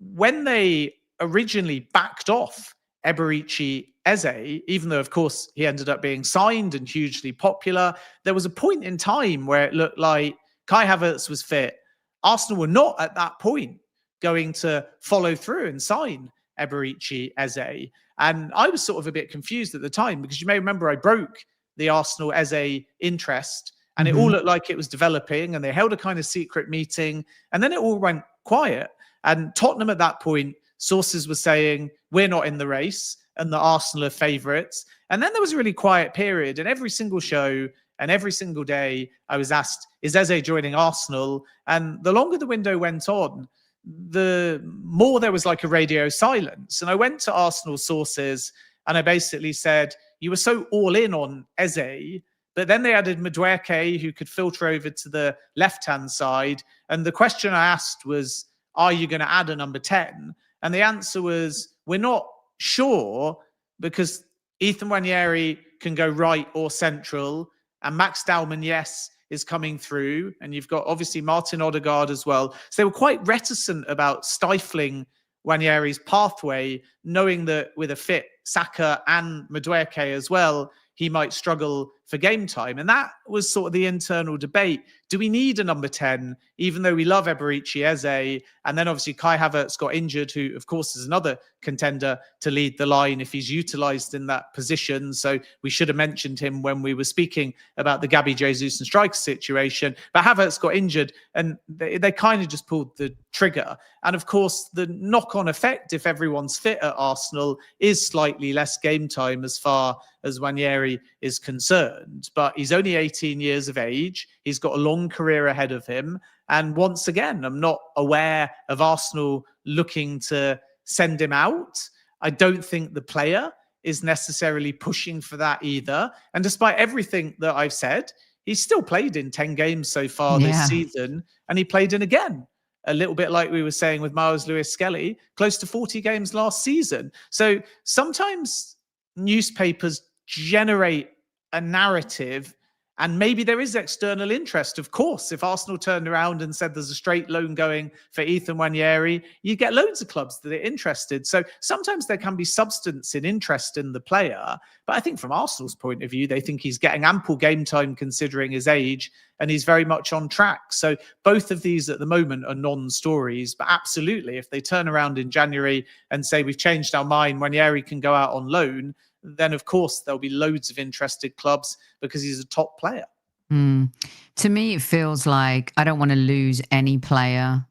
when they originally backed off Eberechi Eze, even though, of course, he ended up being signed and hugely popular, there was a point in time where it looked like Kai Havertz was fit. Arsenal were not at that point going to follow through and sign Eberechi Eze. And I was sort of a bit confused at the time, because you may remember I broke the Arsenal Eze interest, and it all looked like it was developing, and they held a kind of secret meeting, and then it all went quiet. And Tottenham at that point, sources were saying, we're not in the race, and the Arsenal are favourites. And then there was a really quiet period, and every single show and every single day I was asked, is Eze joining Arsenal? And the longer the window went on, the more there was like a radio silence. And I went to Arsenal sources and I basically said, you were so all in on Eze, but then they added Madueke, who could filter over to the left-hand side. And the question I asked was, are you going to add a number 10? And the answer was, we're not sure, because Ethan Nwaneri can go right or central, and Max Dowman, yes, is coming through, and you've got obviously Martin Odegaard as well. So they were quite reticent about stifling Nwaneri's pathway, knowing that with a fit Saka and Madueke as well, he might struggle for game time. And that was sort of the internal debate. Do we need a number 10, even though we love Eberechi Eze? And then obviously Kai Havertz got injured, who of course is another contender to lead the line if he's utilised in that position. So we should have mentioned him when we were speaking about the Gabby Jesus and striker situation. But Havertz got injured, and they kind of just pulled the trigger. And of course, the knock-on effect, if everyone's fit at Arsenal, is slightly less game time as far as Nwaneri is concerned. But he's only 18 years of age. He's got a long career ahead of him. And once again, I'm not aware of Arsenal looking to send him out. I don't think the player is necessarily pushing for that either. And despite everything that I've said, he's still played in 10 games so far this season. And he played in again, a little bit like we were saying with Miles Lewis-Skelly, close to 40 games last season. So sometimes newspapers generate a narrative And maybe there is external interest. Of course, if Arsenal turned around and said there's a straight loan going for Ethan Nwaneri, you get loads of clubs that are interested. So sometimes there can be substance in interest in the player. But I think from Arsenal's point of view, they think he's getting ample game time considering his age, and he's very much on track. So both of these at the moment are non-stories. But absolutely, if they turn around in January and say, we've changed our mind, Nwaneri can go out on loan, then of course there'll be loads of interested clubs because he's a top player. To me, it feels like I don't want to lose any player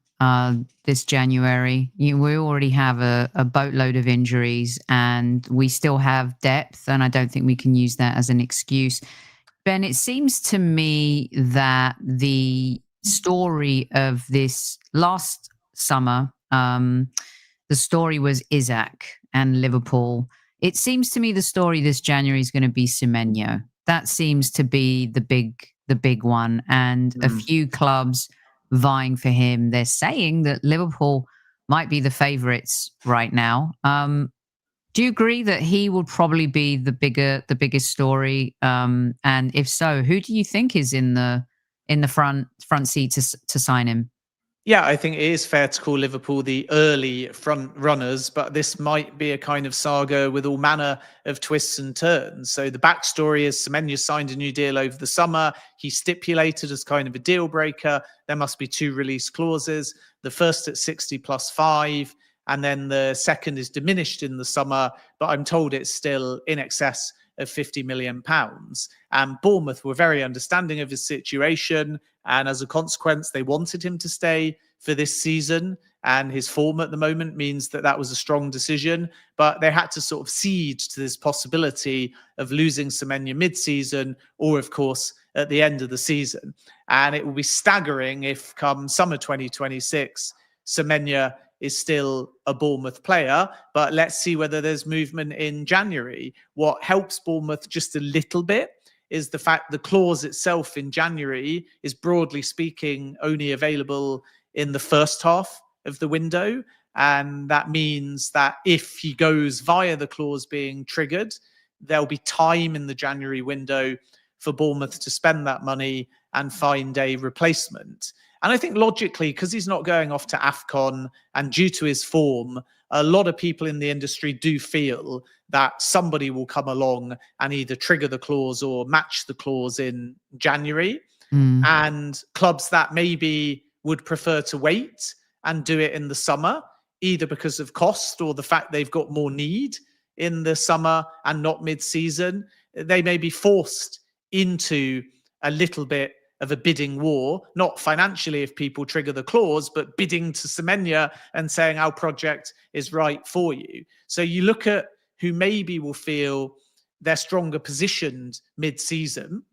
this January. We already have a boatload of injuries and we still have depth, and I don't think we can use that as an excuse. Ben, it seems to me that the story of this last summer, the story was Isak and Liverpool. It seems to me the story this January is going to be Semenyo. That seems to be the big one, and a few clubs vying for him. They're saying that Liverpool might be the favourites right now. Do you agree that he will probably be the biggest story? And if so, who do you think is in the front seat to sign him? Yeah, I think it is fair to call Liverpool the early front runners, but this might be a kind of saga with all manner of twists and turns. So the backstory is Semenyo signed a new deal over the summer. He stipulated as kind of a deal breaker, there must be 2 release clauses, the first at 60 plus 5, and then the second is diminished in the summer, but I'm told it's still in excess of £50 million. And Bournemouth were very understanding of his situation. And as a consequence, they wanted him to stay for this season. And his form at the moment means that that was a strong decision. But they had to sort of cede to this possibility of losing Semenyo mid-season or, of course, at the end of the season. And it will be staggering if come summer 2026, Semenyo is still a Bournemouth player, but let's see whether there's movement in January. What helps Bournemouth just a little bit is the fact the clause itself in January is, broadly speaking, only available in the first half of the window. And that means that if he goes via the clause being triggered, there'll be time in the January window for Bournemouth to spend that money and find a replacement. And I think logically, because he's not going off to AFCON and due to his form, a lot of people in the industry do feel that somebody will come along and either trigger the clause or match the clause in January. And clubs that maybe would prefer to wait and do it in the summer, either because of cost or the fact they've got more need in the summer and not mid-season, they may be forced into a little bit of a bidding war, not financially if people trigger the clause, but bidding to Semenyo and saying our project is right for you. So you look at who maybe will feel they're stronger positioned mid-season.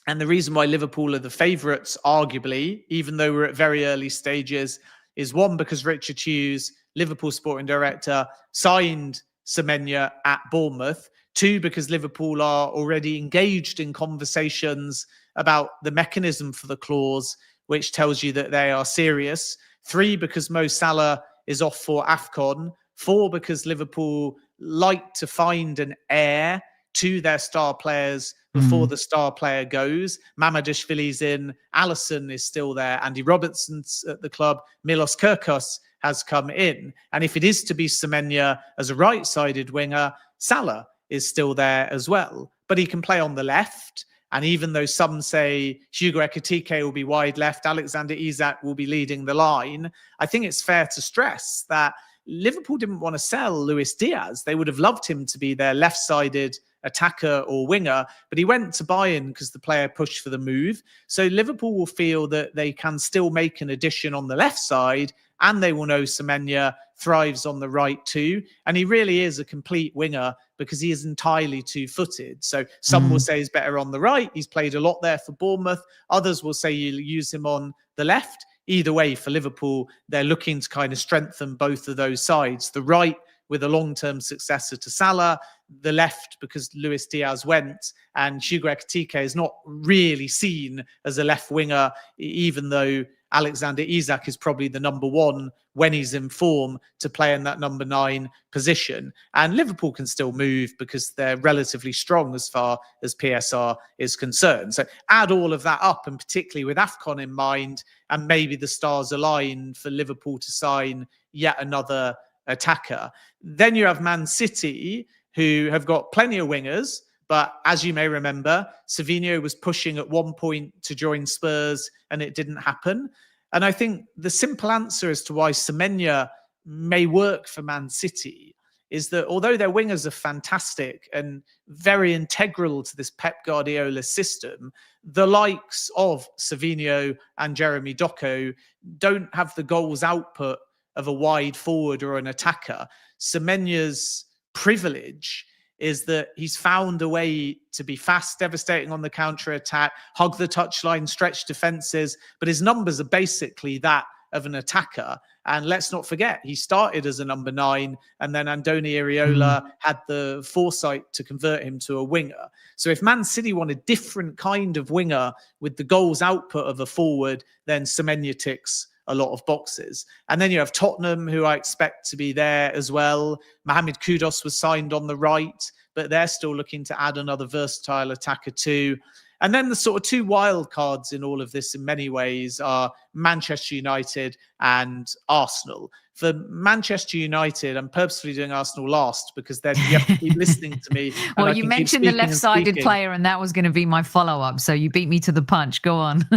And the reason why Liverpool are the favourites, arguably, even though we're at very early stages, is one, because Richard Hughes, Liverpool sporting director, signed Semenyo at Bournemouth. 2, because Liverpool are already engaged in conversations about the mechanism for the clause, which tells you that they are serious. 3, because Mo Salah is off for AFCON. 4, because Liverpool like to find an heir to their star players before the star player goes. Mamadashvili's in, Alisson is still there, Andy Robertson's at the club, Milos Kirkos has come in. And if it is to be Semenyo as a right-sided winger, Salah is still there as well. But he can play on the left. And even though some say Hugo Ekitike will be wide left, Alexander Isak will be leading the line, I think it's fair to stress that Liverpool didn't want to sell Luis Diaz. They would have loved him to be their left-sided attacker or winger, but he went to Bayern because the player pushed for the move. So Liverpool will feel that they can still make an addition on the left side, and they will know Semenyo thrives on the right too. And he really is a complete winger because he is entirely two-footed. So some will say he's better on the right. He's played a lot there for Bournemouth. Others will say you use him on the left. Either way, for Liverpool, they're looking to kind of strengthen both of those sides. The right with a long-term successor to Salah, the left because Luis Diaz went, and Hugo Ekitike is not really seen as a left winger, even though Alexander Isak is probably the number one when he's in form to play in that number 9 position. And Liverpool can still move because they're relatively strong as far as PSR is concerned. So add all of that up, and particularly with AFCON in mind, and maybe the stars align for Liverpool to sign yet another attacker. Then you have Man City, who have got plenty of wingers. But as you may remember, Semenyo was pushing at one point to join Spurs and it didn't happen. And I think the simple answer as to why Semenyo may work for Man City is that although their wingers are fantastic and very integral to this Pep Guardiola system, the likes of Semenyo and Jeremy Doku don't have the goals output of a wide forward or an attacker. Semenyo's privilege is that he's found a way to be fast, devastating on the counter-attack, hug the touchline, stretch defenses, but his numbers are basically that of an attacker. And let's not forget, he started as a number 9, and then Andoni Iraola had the foresight to convert him to a winger. So if Man City want a different kind of winger with the goals output of a forward, then Semenyo ticks a lot of boxes. And then you have Tottenham, who I expect to be there as well. Mohamed Kudus was signed on the right, but they're still looking to add another versatile attacker too. And then the sort of 2 wild cards in all of this in many ways are Manchester United and Arsenal. For Manchester United, I'm purposefully doing Arsenal last because then you have to keep listening to me. Well, you mentioned the left-sided player, and that was going to be my follow-up. So you beat me to the punch. Go on.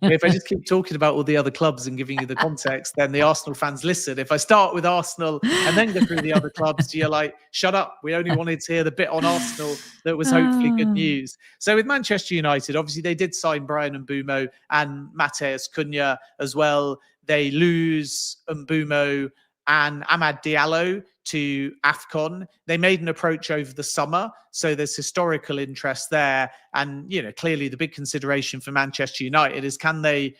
If I just keep talking about all the other clubs and giving you the context, then the Arsenal fans listen. If I start with Arsenal and then go through the other clubs, you're like, shut up. We only wanted to hear the bit on Arsenal that was hopefully good news. So with Manchester United, obviously they did sign Brian Mbeumo and Matheus Cunha as well. They lose Mbeumo and Amad Diallo to AFCON. They made an approach over the summer, so there's historical interest there. And, you know, clearly the big consideration for Manchester United is, can they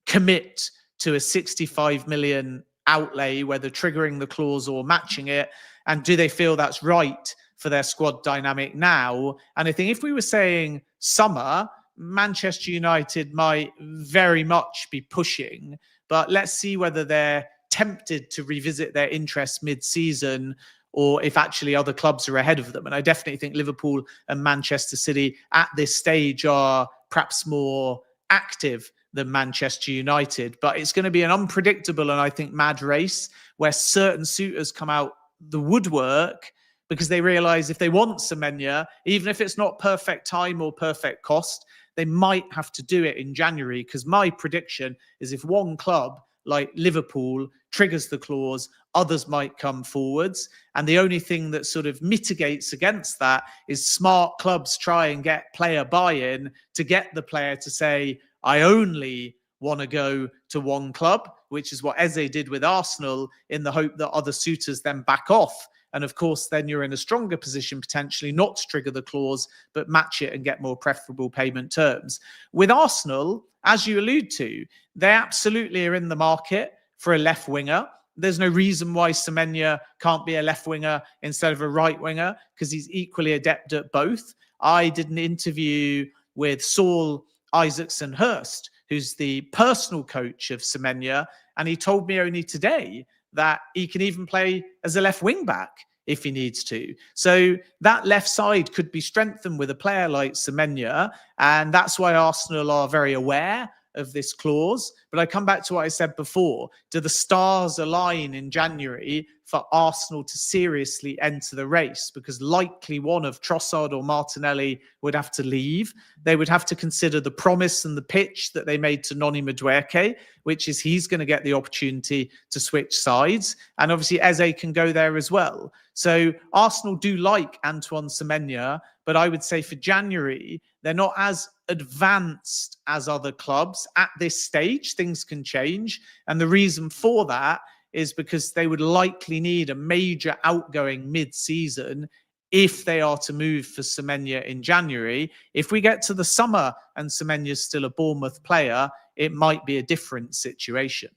commit to a 65 million outlay, whether triggering the clause or matching it? And do they feel that's right for their squad dynamic now? And I think if we were saying summer, Manchester United might very much be pushing, but let's see whether they're tempted to revisit their interest mid-season or if actually other clubs are ahead of them. And I definitely think Liverpool and Manchester City at this stage are perhaps more active than Manchester United, but it's going to be an unpredictable and I think mad race where certain suitors come out the woodwork because they realize if they want Semenyo, even if it's not perfect time or perfect cost, they might have to do it in January. Because my prediction is if one club like Liverpool triggers the clause, others might come forwards. And the only thing that sort of mitigates against that is smart clubs try and get player buy-in to get the player to say, I only want to go to one club, which is what Eze did with Arsenal, in the hope that other suitors then back off. And of course, then you're in a stronger position potentially not to trigger the clause, but match it and get more preferable payment terms. With Arsenal, as you allude to, they absolutely are in the market for a left winger. There's no reason why Semenyo can't be a left winger instead of a right winger, because he's equally adept at both. I did an interview with Saul Isaacson-Hurst, who's the personal coach of Semenyo, and he told me only today that he can even play as a left wing back if he needs to. So that left side could be strengthened with a player like Semenyo, and that's why Arsenal are very aware of this clause. But I come back to what I said before. Do the stars align in January for Arsenal to seriously enter the race? Because likely one of Trossard or Martinelli would have to leave. They would have to consider the promise and the pitch that they made to Noni Madueke, which is he's going to get the opportunity to switch sides. And obviously Eze can go there as well. So Arsenal do like Antoine Semenyo, but I would say for January, they're not as advanced as other clubs at this stage. Things can change. And the reason for that is because they would likely need a major outgoing mid-season if they are to move for Semenyo in January. If we get to the summer and Semenyo's still a Bournemouth player, it might be a different situation.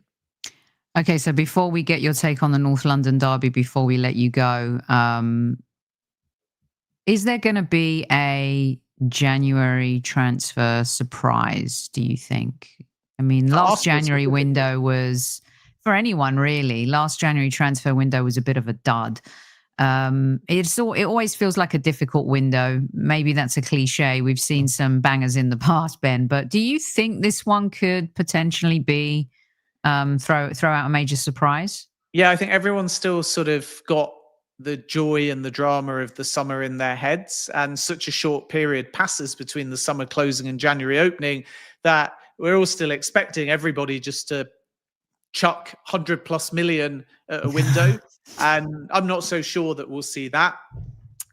Okay, so before we get your take on the North London derby, before we let you go, is there going to be a January transfer surprise, do you think? I mean, last Arsenal January specifically. window was, for anyone really, last January transfer window was a bit of a dud. It always feels like a difficult window. Maybe that's a cliche. We've seen some bangers in the past, Ben, but do you think this one could potentially be throw out a major surprise? Yeah, I think everyone's still sort of got the joy and the drama of the summer in their heads, and such a short period passes between the summer closing and January opening that we're all still expecting everybody just to chuck 100 plus million at a window. And I'm not so sure that we'll see that.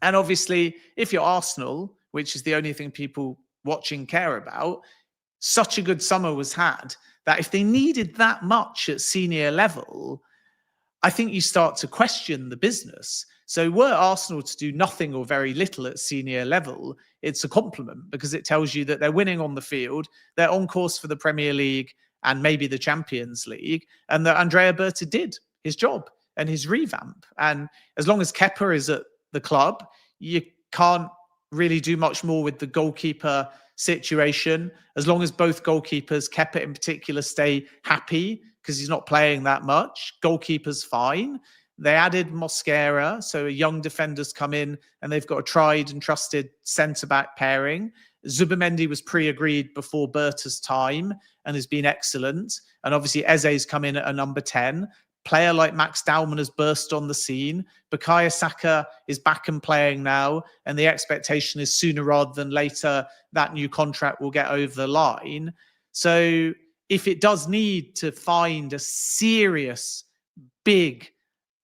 And obviously, if you're Arsenal, which is the only thing people watching care about, such a good summer was had that if they needed that much at senior level, I think you start to question the business. So were Arsenal to do nothing or very little at senior level, it's a compliment because it tells you that they're winning on the field, they're on course for the Premier League and maybe the Champions League, and that Andrea Berta did his job and his revamp. And as long as Kepa is at the club, you can't really do much more with the goalkeeper situation. As long as both goalkeepers, Kepa in particular, stay happy because he's not playing that much, goalkeeper's fine. They added Mosquera, so a young defender's come in and they've got a tried and trusted centre-back pairing. Zubamendi was pre-agreed before Berta's time and has been excellent. And obviously Eze's come in at a number 10. Player like Max Dowman has burst on the scene. Bukayo Saka is back and playing now. And the expectation is sooner rather than later that new contract will get over the line. So if it does need to find a serious, big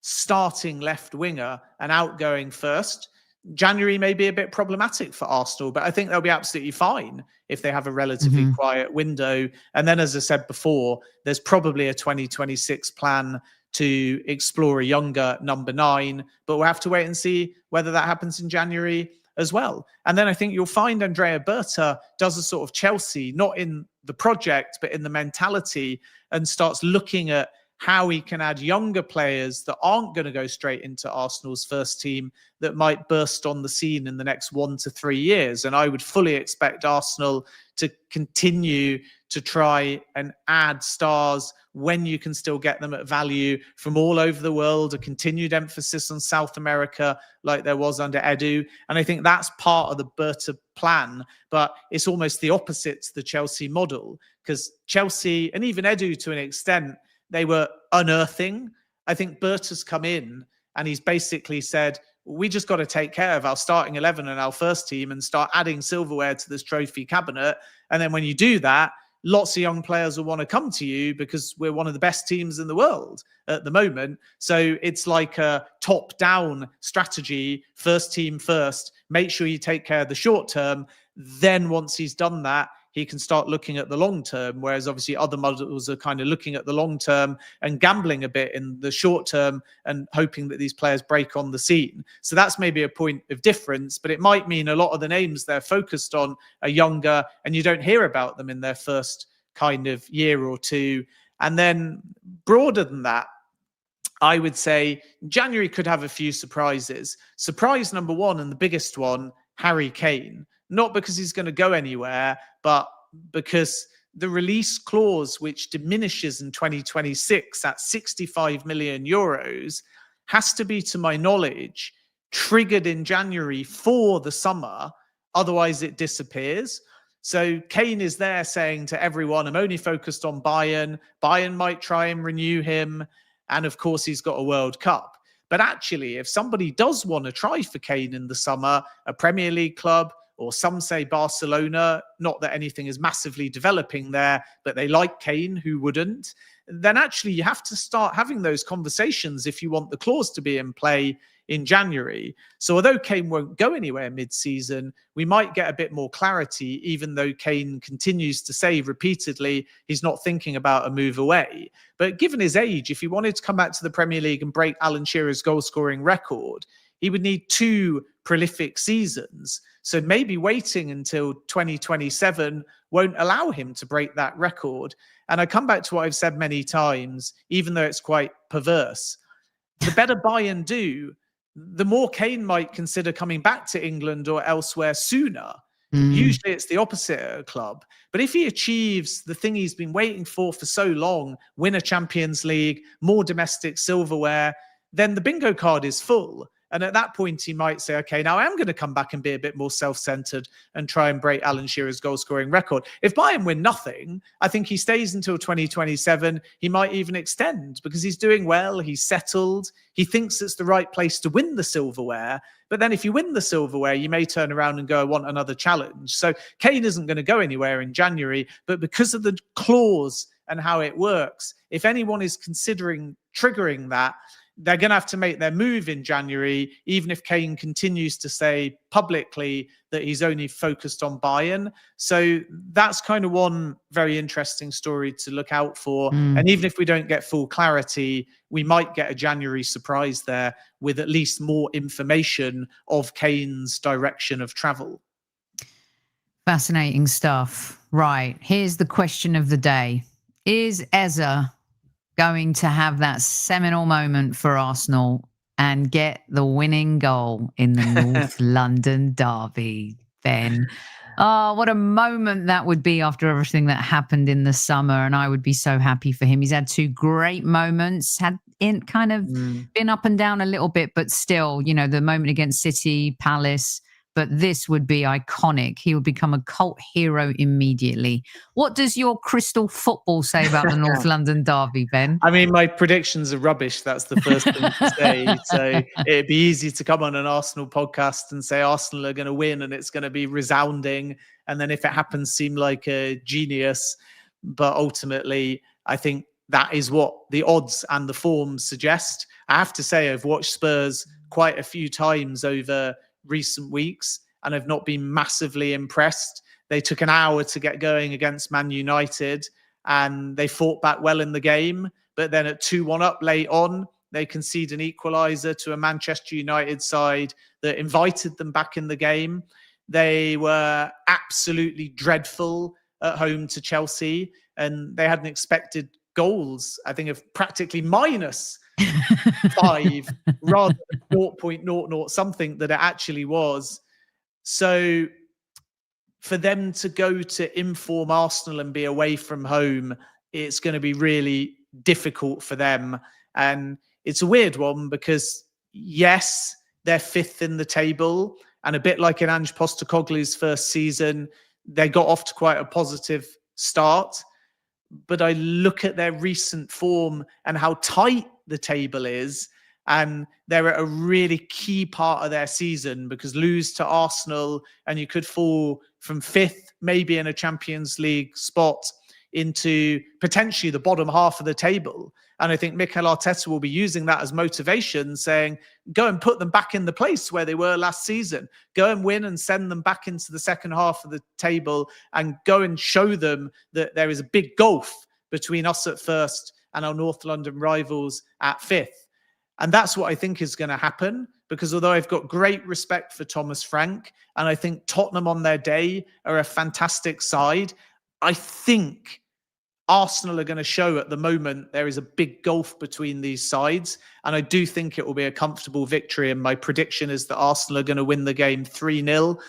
starting left winger and outgoing first, January may be a bit problematic for Arsenal, but I think they'll be absolutely fine if they have a relatively quiet window. And then, as I said before, there's probably a 2026 plan to explore a younger number 9, but we'll have to wait and see whether that happens in January as well. And then I think you'll find Andrea Berta does a sort of Chelsea, not in the project, but in the mentality, and starts looking at how he can add younger players that aren't going to go straight into Arsenal's first team that might burst on the scene in the next 1 to 3 years. And I would fully expect Arsenal to continue to try and add stars when you can still get them at value from all over the world, a continued emphasis on South America like there was under Edu. And I think that's part of the Berta plan, but it's almost the opposite to the Chelsea model, because Chelsea and even Edu to an extent, they were unearthing. I think Berta's come in and he's basically said, we just got to take care of our starting 11 and our first team and start adding silverware to this trophy cabinet. And then when you do that, lots of young players will want to come to you because we're one of the best teams in the world at the moment. So it's like a top-down strategy, first team first, make sure you take care of the short term. Then once he's done that, he can start looking at the long term, whereas obviously other models are kind of looking at the long term and gambling a bit in the short term and hoping that these players break on the scene. So that's maybe a point of difference, but it might mean a lot of the names they're focused on are younger and you don't hear about them in their first kind of year or two. And then broader than that, I would say January could have a few surprises. Surprise number 1 and the biggest one, Harry Kane. Not because he's going to go anywhere, but because the release clause, which diminishes in 2026 at 65 million euros, has to be, to my knowledge, triggered in January for the summer. Otherwise, it disappears. So Kane is there saying to everyone, I'm only focused on Bayern. Bayern might try and renew him. And of course, he's got a World Cup. But actually, if somebody does want to try for Kane in the summer, a Premier League club, or some say Barcelona, not that anything is massively developing there, but they like Kane, who wouldn't, then actually you have to start having those conversations if you want the clause to be in play in January. So although Kane won't go anywhere mid-season, we might get a bit more clarity, even though Kane continues to say repeatedly he's not thinking about a move away. But given his age, if he wanted to come back to the Premier League and break Alan Shearer's goal-scoring record, he would need 2 prolific seasons. So maybe waiting until 2027 won't allow him to break that record. And I come back to what I've said many times, even though it's quite perverse. The better Bayern do, the more Kane might consider coming back to England or elsewhere sooner. Usually it's the opposite at a club. But if he achieves the thing he's been waiting for so long, win a Champions League, more domestic silverware, then the bingo card is full. And at that point, he might say, okay, now I am going to come back and be a bit more self-centered and try and break Alan Shearer's goal-scoring record. If Bayern win nothing, I think he stays until 2027. He might even extend because he's doing well. He's settled. He thinks it's the right place to win the silverware. But then if you win the silverware, you may turn around and go, I want another challenge. So Kane isn't going to go anywhere in January. But because of the clause and how it works, if anyone is considering triggering that, they're going to have to make their move in January, even if Kane continues to say publicly that he's only focused on Bayern. So that's kind of one very interesting story to look out for. And even if we don't get full clarity, we might get a January surprise there with at least more information of Kane's direction of travel. Fascinating stuff. Right. Here's the question of the day. Is Eze going to have that seminal moment for Arsenal and get the winning goal in the North London derby, Ben? Oh, what a moment that would be after everything that happened in the summer. And I would be so happy for him. He's had two great moments, had kind of been up and down a little bit, but still, you know, the moment against City, Palace, but this would be iconic. He would become a cult hero immediately. What does your crystal football say about the North London derby, Ben? I mean, my predictions are rubbish. That's the first thing to say. So it'd be easy to come on an Arsenal podcast and say Arsenal are going to win and it's going to be resounding. And then if it happens, seem like a genius. But ultimately, I think that is what the odds and the form suggest. I have to say, I've watched Spurs quite a few times over recent weeks and I've not been massively impressed. They took an hour to get going against Man United and they fought back well in the game, but then at 2-1 up late on, they concede an equaliser to a Manchester United side that invited them back in the game. They were absolutely dreadful at home to Chelsea and they hadn't expected goals, I think, of practically minus 5 rather than 0.00 something that it actually was. So for them to go to inform Arsenal and be away from home, it's going to be really difficult for them. And it's a weird one because, yes, they're 5th in the table. And a bit like in Ange Postecoglou's first season, they got off to quite a positive start. But I look at their recent form and how tight the table is, and they're at a really key part of their season because lose to Arsenal and you could fall from 5th, maybe in a Champions League spot, into potentially the bottom half of the table. And I think Mikel Arteta will be using that as motivation, saying, go and put them back in the place where they were last season. Go and win and send them back into the second half of the table and go and show them that there is a big gulf between us at first and our North London rivals at 5th. And that's what I think is going to happen, because although I've got great respect for Thomas Frank, and I think Tottenham on their day are a fantastic side, I think Arsenal are going to show at the moment there is a big gulf between these sides. And I do think it will be a comfortable victory. And my prediction is that Arsenal are going to win the game 3-0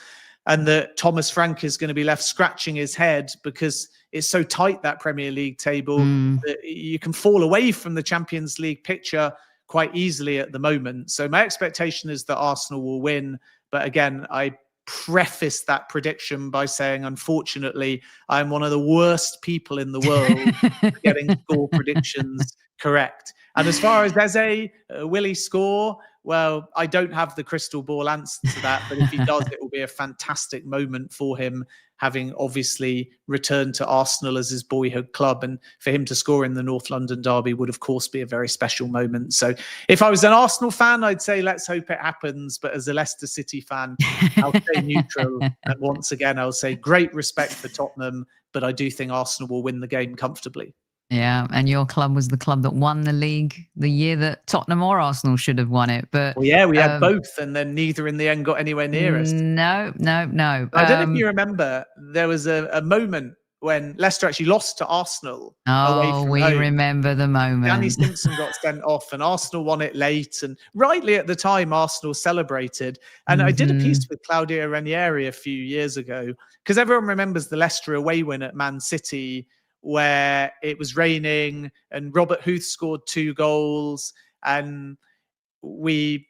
and that Thomas Frank is going to be left scratching his head because it's so tight, that Premier League table, that you can fall away from the Champions League picture quite easily at the moment. So my expectation is that Arsenal will win. But again, I preface that prediction by saying, unfortunately, I'm one of the worst people in the world for getting score predictions correct. And as far as Eze, will he score? Well, I don't have the crystal ball answer to that, but if he does, it will be a fantastic moment for him, having obviously returned to Arsenal as his boyhood club. And for him to score in the North London derby would, of course, be a very special moment. So if I was an Arsenal fan, I'd say let's hope it happens. But as a Leicester City fan, I'll stay neutral. And once again, I'll say great respect for Tottenham, but I do think Arsenal will win the game comfortably. Yeah, and your club was the club that won the league the year that Tottenham or Arsenal should have won it. But well, yeah, we had both, and then neither in the end got anywhere near us. No. I don't know if you remember, there was a moment when Leicester actually lost to Arsenal away Oh, from we home. remember the moment. Danny Simpson got sent off and Arsenal won it late. And rightly at the time, Arsenal celebrated. And I did a piece with Claudio Ranieri a few years ago, because everyone remembers the Leicester away win at Man City, where it was raining and Robert Huth scored 2 goals and we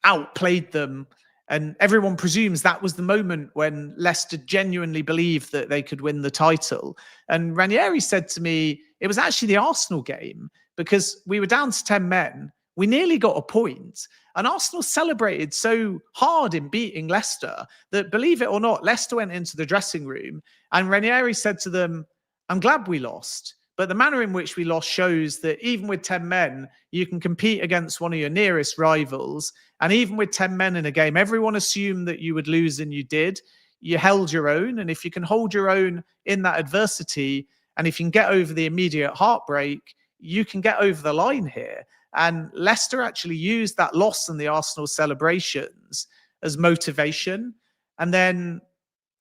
outplayed them. And everyone presumes that was the moment when Leicester genuinely believed that they could win the title. And Ranieri said to me, it was actually the Arsenal game, because we were down to 10 men. We nearly got a point. And Arsenal celebrated so hard in beating Leicester that, believe it or not, Leicester went into the dressing room and Ranieri said to them, I'm glad we lost. But the manner in which we lost shows that even with 10 men, you can compete against one of your nearest rivals. And even with 10 men in a game, everyone assumed that you would lose, and you did. You held your own. And if you can hold your own in that adversity, and if you can get over the immediate heartbreak, you can get over the line here. And Leicester actually used that loss and the Arsenal celebrations as motivation. And then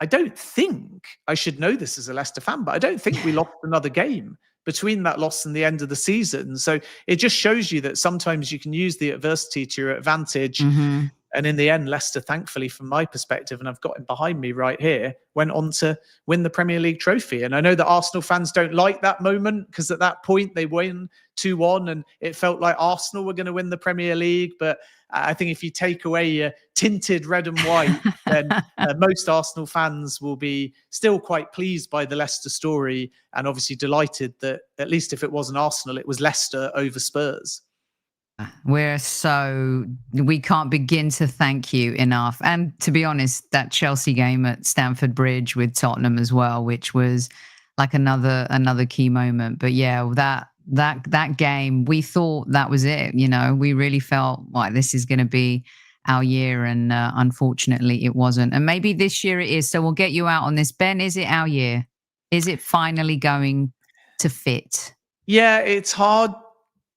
I don't think, I should know this as a Leicester fan, but I don't think we lost another game between that loss and the end of the season. So it just shows you that sometimes you can use the adversity to your advantage. Mm-hmm. And in the end, Leicester, thankfully, from my perspective, and I've got him behind me right here, went on to win the Premier League trophy. And I know that Arsenal fans don't like that moment, because at that point they win 2-1 and it felt like Arsenal were going to win the Premier League. But I think if you take away your tinted red and white, then most Arsenal fans will be still quite pleased by the Leicester story, and obviously delighted that, at least if it wasn't Arsenal, it was Leicester over Spurs. We can't begin to thank you enough. And to be honest, that Chelsea game at Stamford Bridge with Tottenham as well, which was like another key moment. But yeah, that game, we thought that was it. You know, we really felt like this is going to be our year, and unfortunately it wasn't. And maybe this year it is. So we'll get you out on this. Ben, is it our year? Is it finally going to fit? Yeah, it's hard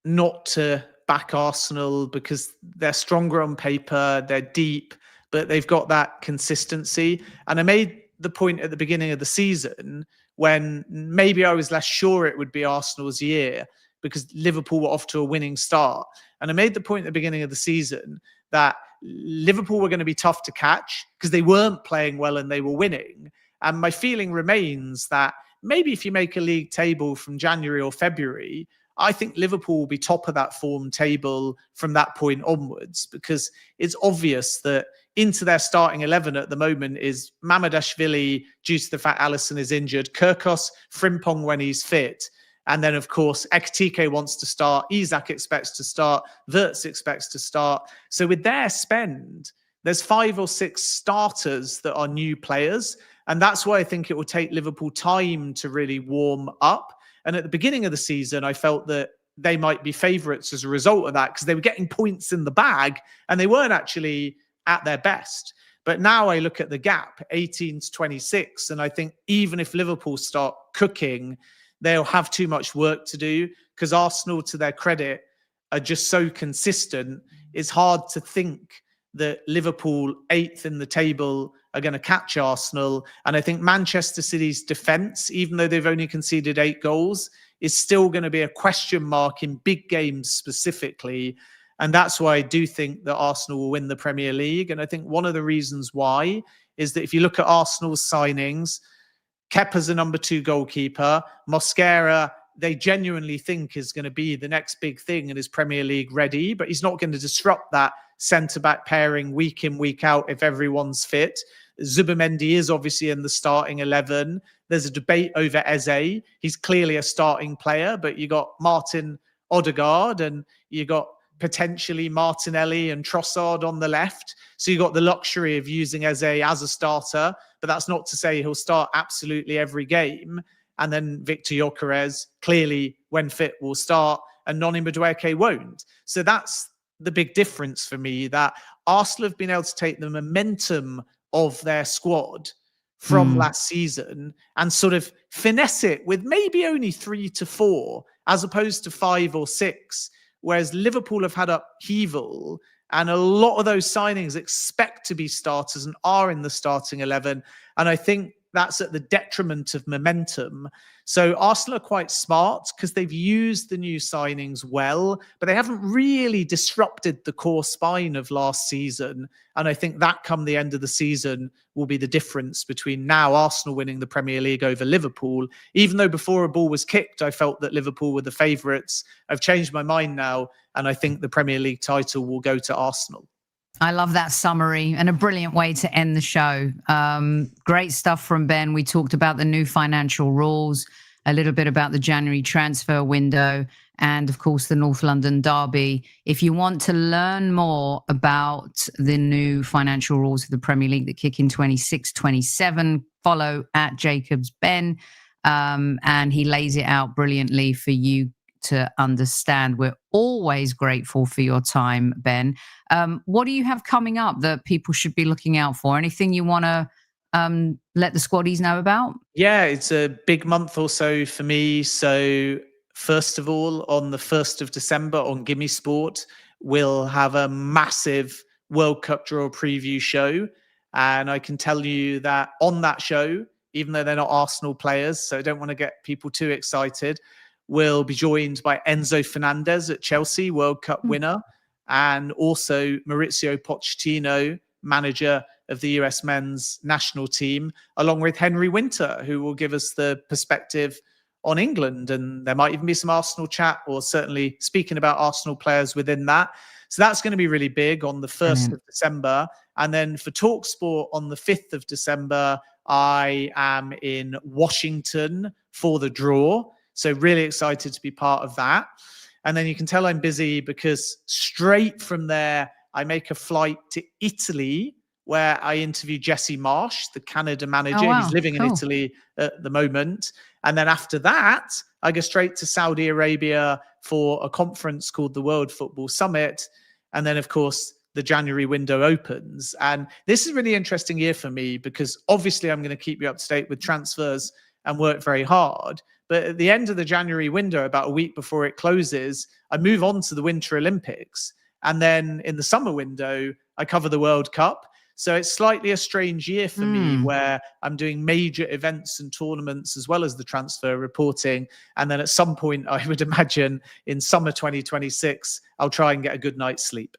not to back Arsenal, because they're stronger on paper, they're deep, but they've got that consistency. And I made the point at the beginning of the season, when maybe I was less sure it would be Arsenal's year, because Liverpool were off to a winning start. And I made the point at the beginning of the season that Liverpool were going to be tough to catch, because they weren't playing well and they were winning. And my feeling remains that maybe if you make a league table from January or February, I think Liverpool will be top of that form table from that point onwards, because it's obvious that into their starting 11 at the moment is Mamadashvili, due to the fact Alisson is injured, Kirkos, Frimpong when he's fit. And then, of course, Ekitike wants to start, Isak expects to start, Wirtz expects to start. So with their spend, there's 5 or 6 starters that are new players. And that's why I think it will take Liverpool time to really warm up. And at the beginning of the season, I felt that they might be favourites as a result of that, because they were getting points in the bag and they weren't actually at their best. But now I look at the gap, 18 to 26, and I think even if Liverpool start cooking, they'll have too much work to do, because Arsenal, to their credit, are just so consistent. It's hard to think that Liverpool, 8th in the table, are going to catch Arsenal. And I think Manchester City's defence, even though they've only conceded 8 goals, is still going to be a question mark in big games specifically. And that's why I do think that Arsenal will win the Premier League. And I think one of the reasons why is that if you look at Arsenal's signings, Kepa's a number 2 goalkeeper. Mosquera, they genuinely think is going to be the next big thing and is Premier League ready, but he's not going to disrupt that centre-back pairing week in, week out if everyone's fit. Zubimendi is obviously in the starting 11. There's a debate over Eze. He's clearly a starting player, but you got Martin Odegaard and you got potentially Martinelli and Trossard on the left. So you got the luxury of using Eze as a starter, but that's not to say he'll start absolutely every game. And then Victor Gyökeres, clearly when fit, will start, and Noni Madueke won't. So that's the big difference for me, that Arsenal have been able to take the momentum of their squad from last season and sort of finesse it with maybe only 3 to 4 as opposed to 5 or 6. Whereas Liverpool have had upheaval, and a lot of those signings expect to be starters and are in the starting 11. And I think that's at the detriment of momentum. So Arsenal are quite smart because they've used the new signings well, but they haven't really disrupted the core spine of last season. And I think that come the end of the season will be the difference between now Arsenal winning the Premier League over Liverpool. Even though before a ball was kicked, I felt that Liverpool were the favourites. I've changed my mind now, and I think the Premier League title will go to Arsenal. I love that summary and a brilliant way to end the show. Great stuff from Ben. We talked about the new financial rules, a little bit about the January transfer window, and of course the North London derby. If you want to learn more about the new financial rules of the Premier League that kick in 26-27, follow at Jacobs Ben, and he lays it out brilliantly for you to understand. We're always grateful for your time, Ben. What do you have coming up that people should be looking out for? Anything you want to let the squaddies know about? Yeah, it's a big month or so for me. So first of all, on the 1st of December on Gimme Sport, we'll have a massive World Cup draw preview show. And I can tell you that on that show, even though they're not Arsenal players, so I don't want to get people too excited, we'll be joined by Enzo Fernandez at Chelsea, World Cup winner, and also Maurizio Pochettino, manager of the US men's national team, along with Henry Winter, who will give us the perspective on England. And there might even be some Arsenal chat, or certainly speaking about Arsenal players within that. So that's going to be really big on the 1st of December. And then for TalkSport on the 5th of December, I am in Washington for the draw. So really excited to be part of that. And then you can tell I'm busy because straight from there, I make a flight to Italy where I interview Jesse Marsh, the Canada manager. Oh, wow. He's living in Italy at the moment. And then after that, I go straight to Saudi Arabia for a conference called the World Football Summit. And then, of course, the January window opens. And this is a really interesting year for me because obviously I'm going to keep you up to date with transfers and work very hard. But at the end of the January window, about a week before it closes, I move on to the Winter Olympics. And then in the summer window, I cover the World Cup. So it's slightly a strange year for me where I'm doing major events and tournaments as well as the transfer reporting. And then at some point, I would imagine in summer 2026, I'll try and get a good night's sleep.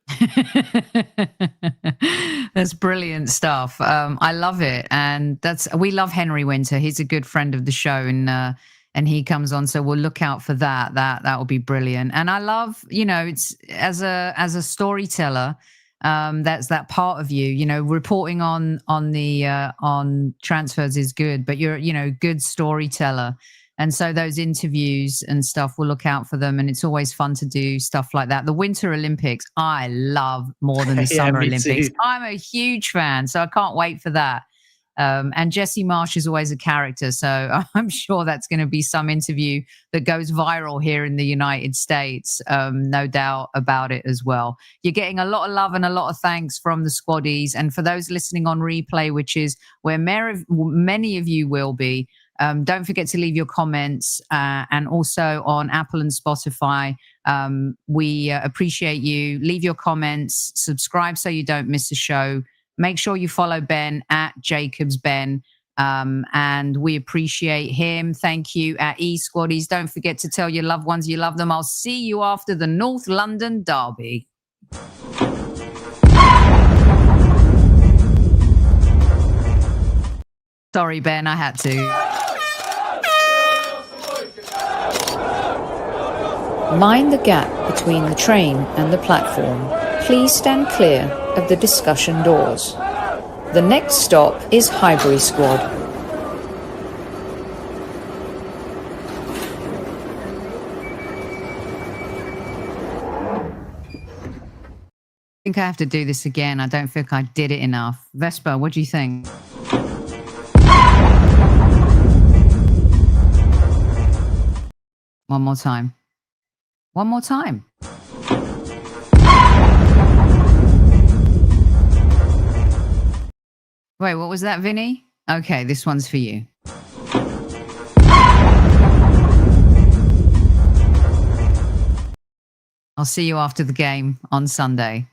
That's brilliant stuff. I love it. And we love Henry Winter. He's a good friend of the show, and he comes on, so we'll look out for that. That will be brilliant. And I love, it's as a storyteller, that's that part of you. Reporting on transfers is good, but you're good storyteller, and so those interviews and stuff, we'll look out for them. And it's always fun to do stuff like that. The Winter Olympics, I love more than the Summer Olympics. Too. I'm a huge fan, so I can't wait for that. And Jesse Marsh is always a character, so I'm sure that's going to be some interview that goes viral here in the United States. No doubt about it as well. You're getting a lot of love and a lot of thanks from the squaddies. And for those listening on replay, which is where many of you will be, don't forget to leave your comments, and also on Apple and Spotify. We appreciate you. Leave your comments, subscribe so you don't miss a show. Make sure you follow Ben at Jacobs Ben, and we appreciate him. Thank you at eSquaddies. Don't forget to tell your loved ones you love them. I'll see you after the North London derby. Sorry, Ben, I had to. Mind the gap between the train and the platform. Please stand clear of the discussion doors. The next stop is Highbury Squad. I think I have to do this again. I don't think I did it enough. Vespa, what do you think? One more time. One more time. Wait, what was that, Vinny? Okay, this one's for you. I'll see you after the game on Sunday.